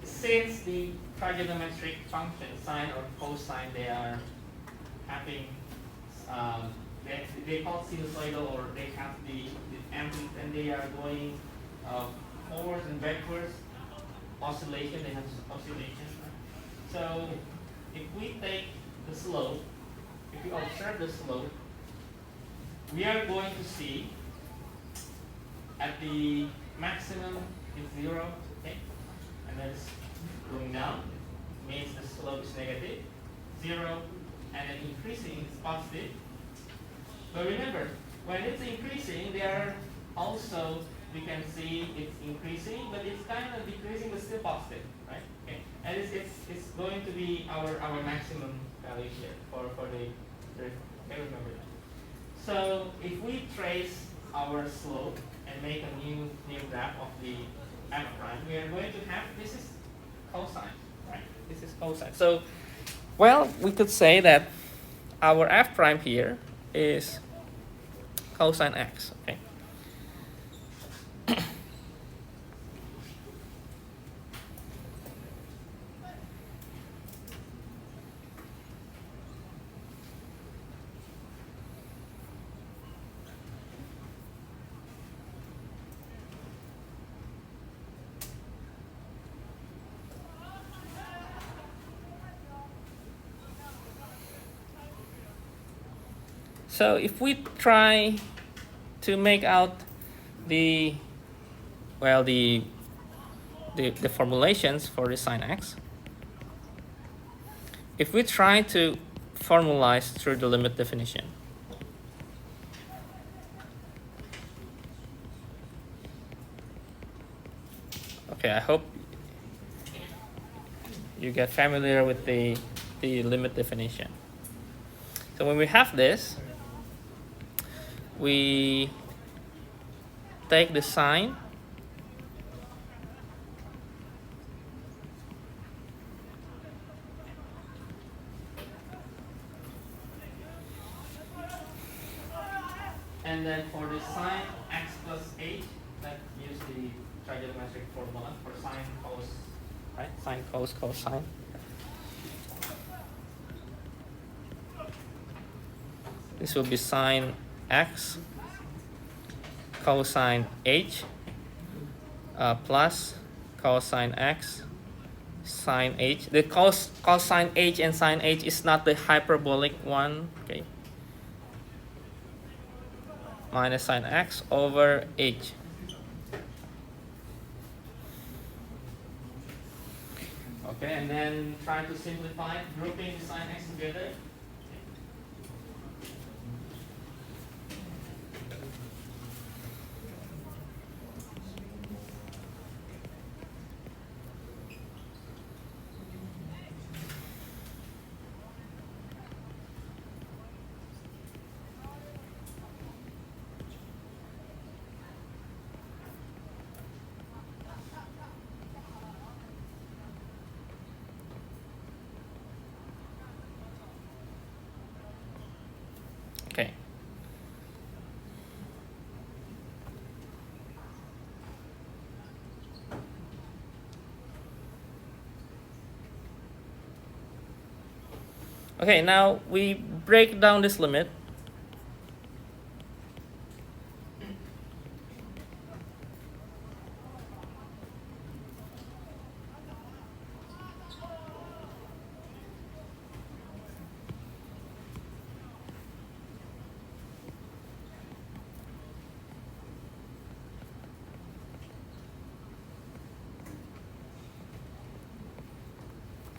since the trigonometric function sine or cosine, they are having they call sinusoidal, or they have the amplitude, and they are going forwards and backwards oscillation. They have oscillation. So if we take the slope, if we observe the slope, we are going to see at the maximum is 0, okay, and then it's going down, means the slope is negative, 0, and then increasing is positive. But remember, when it's increasing, they are also, we can see it's increasing, but it's kind of decreasing, but still positive, right? Okay, and it's going to be our maximum value here for the okay, remember that. So if we trace our slope and make a new graph of the f prime, we are going to have, this is cosine, right? This is cosine. So, well, we could say that our f prime here is cosine x, okay? So if we try to make out the formulations for the sine x, if we try to formalize through the limit definition, okay, I hope you get familiar with the limit definition. So when we have this, we take the sine and then for the sine x plus h, let's use the trigonometric formula for sine cos, right? Sine cos cosine. This will be sine x cosine h plus cosine x sine h. The cosine h and sine h is not the hyperbolic one, okay? Minus sine x over h. Okay, and then try to simplify, grouping the sine x together. Okay. Okay, now we break down this limit.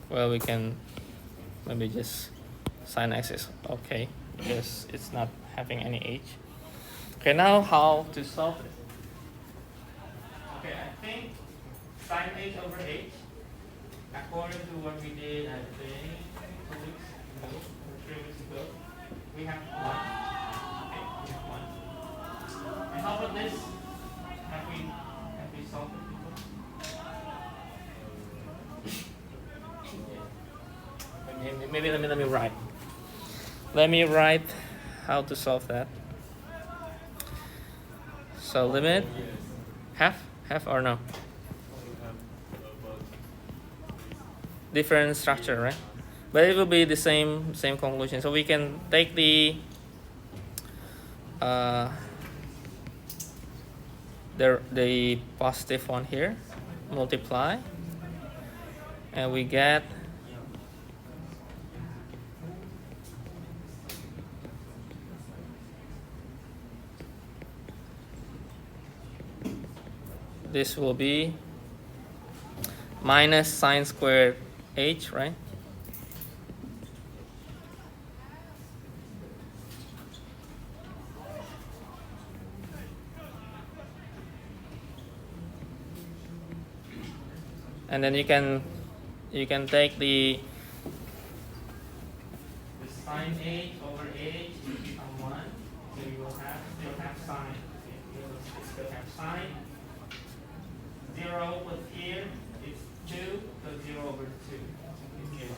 Well, we can maybe just sine x is okay because it's not having any h. Okay, now how to solve it? Okay, I think sine h over h, according to what we did, I think 2 weeks ago or 3 weeks ago, we have 1. Okay, we have 1. And how about this? Have we solved it before? Maybe let me write. Let me write how to solve that. So limit half or no? Different structure, right? But it will be the same conclusion. So we can take the positive one here, multiply, and we get this will be minus sine squared h, right? And then you can take the sine h over h will become 1. So you will still have sine. Okay, you will still have sine. 0 put here, it's 2, so 0 over 2. Simply 0.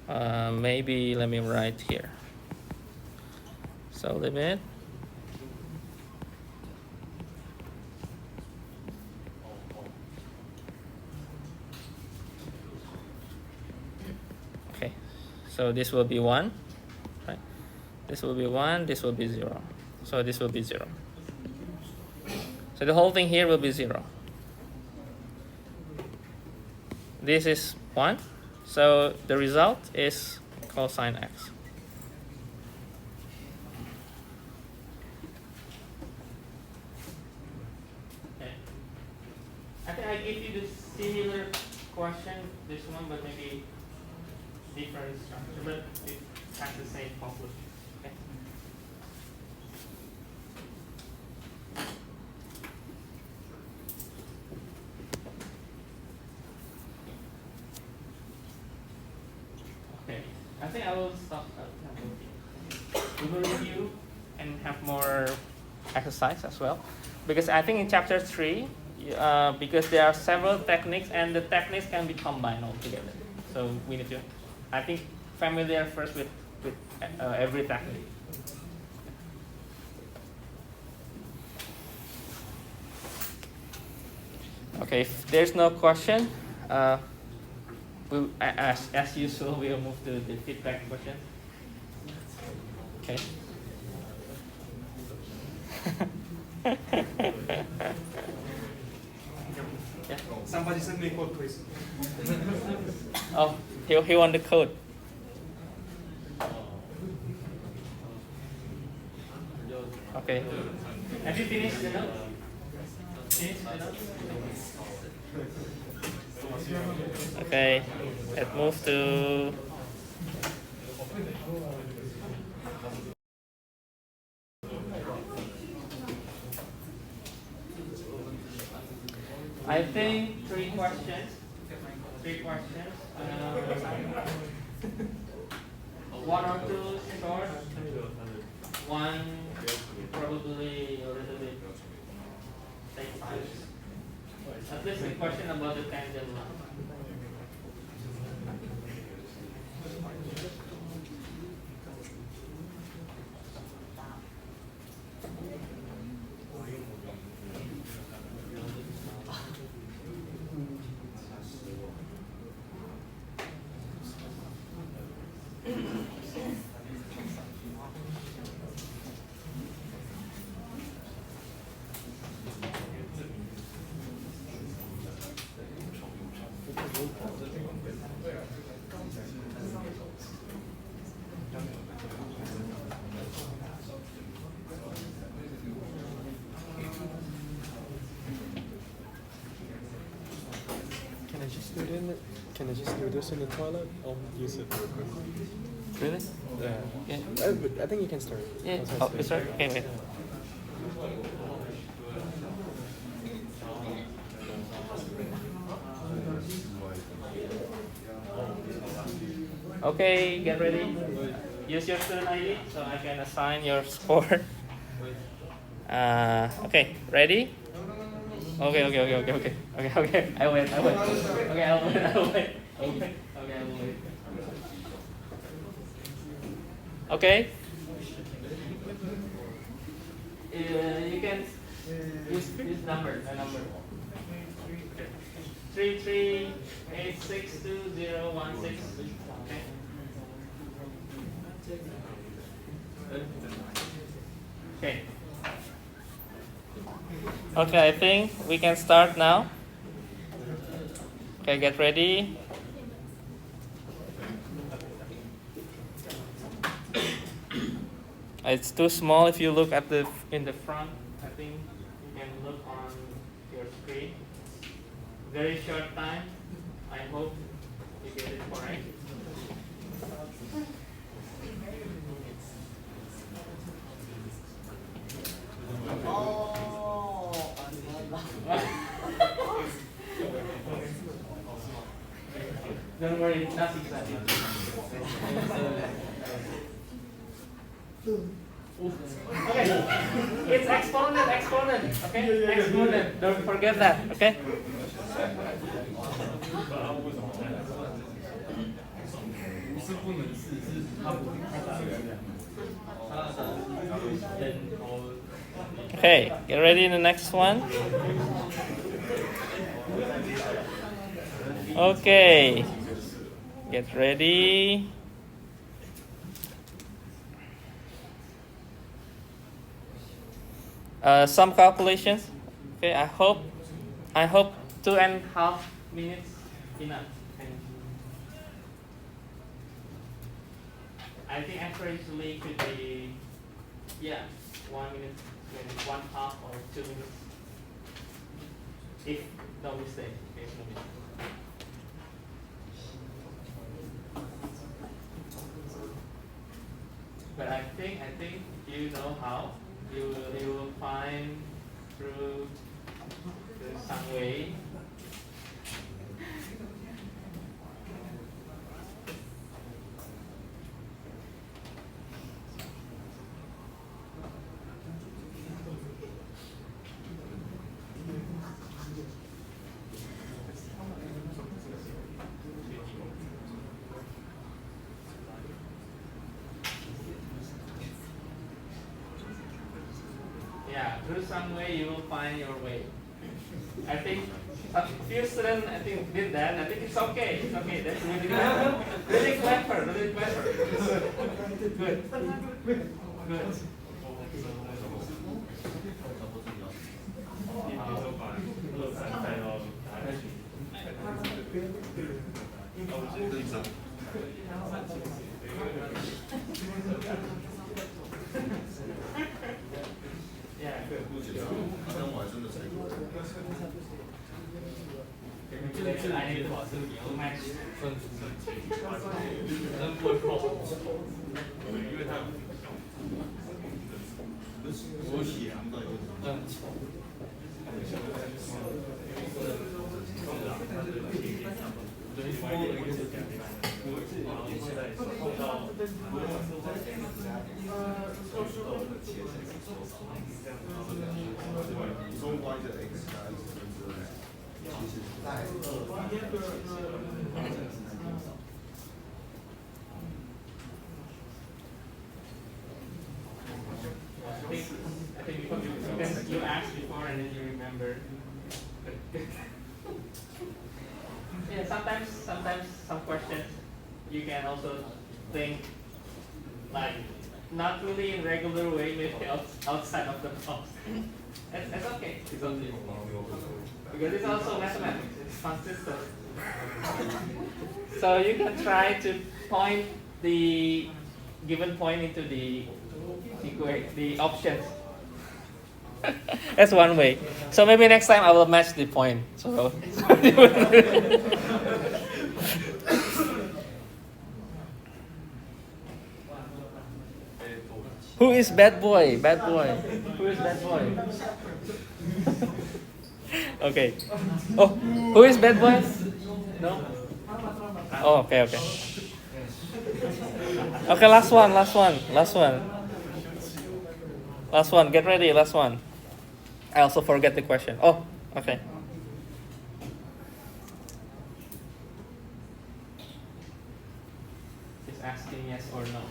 Okay. Maybe let me write here. So limit okay. So this will be 1, right? This will be 1, this will be 0. So this will be 0. So the whole thing here will be 0. This is 1. So the result is cosine x. Okay. I think I gave you the similar question, this one, but maybe different structure, but it has the same conclusion. Okay. Okay, I think I will stop here. We will review and have more exercise as well, because I think in chapter 3, because there are several techniques and the techniques can be combined all together. So we need to, I think familiar first with every technique. Okay, if there's no question, as usual, we'll move to the feedback question. Okay. Yeah. Somebody send me a code, please. Oh, he want the code. Okay. Have you finished the note? Finished the note? Okay. Let's move to I think three questions. One or two short, one probably a little bit take time. At least a question about the tangent line. Can I just do this in the toilet? I'll use it. Really? Yeah. Yeah. But I think you can start. Yeah. Oh, it's right. Okay, wait. Okay, get ready. Use your student ID so I can assign your score. Okay, ready? Okay. I wait. Okay, I'll wait. Okay, I will wait. Okay. You can use this number, the number. 33862016. Okay. Okay. Okay, I think we can start now. Okay, get ready. It's too small if you look at in the front. I think you can look on your screen. Very short time. I hope you get it correct. Don't worry, nothing bad. Okay, it's exponent. Okay, exponent. Don't forget that. Okay. Okay, get ready in the next one. Okay, get ready. Some calculations. Okay, I hope 2.5 minutes enough. I think averagely could be 1 minute, maybe 1/2 or 2 minutes. If no mistake. Okay, no mistake. But I think you know how. You will find through some way. Yeah, through some way you will find your way. I think a few students I think did that. I think it's okay. It's okay. That's really clever. Really clever. Really clever. Good. Good. Good. Yeah, good. I need to match. 我写啊，到底中关的 x 大概是其实在 I think because you asked before and then you remember. Yeah, sometimes some questions you can also think like not really in regular way, maybe outside of the box. That's okay. It's okay. Because it's also mathematics. It's consistent. So you can try to point the given point into the options. That's one way. So maybe next time I will match the point. So who is bad boy? Bad boy. Who is bad boy? Okay. Oh, who is bad boy? No. Oh, okay, okay. Okay, last one. Last one, get ready, last one. I also forget the question. Oh, okay. Just asking yes or no.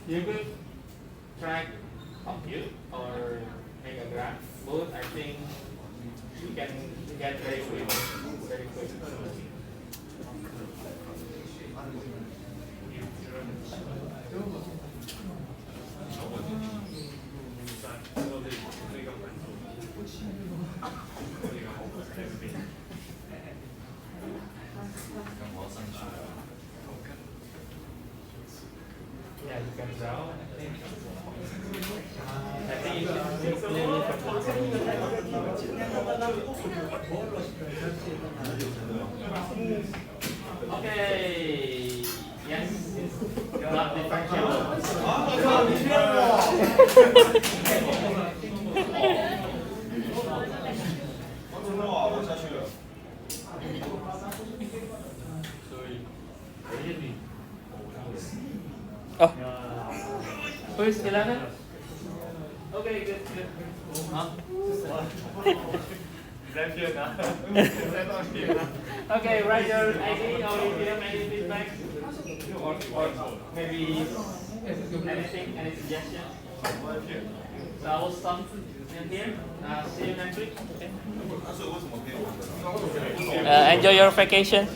You could try compute or make a graph. Both I think you can get very quick. Very quick. Yeah, you can draw. I think you should see clearly from the Okay. Yes, it's not differentiable. Oh. Who is 11? Okay, good. Huh? Okay, write your ID or if you have any feedback or maybe anything, any suggestions. So I will stop in here. See you next week. Okay. Enjoy your vacation.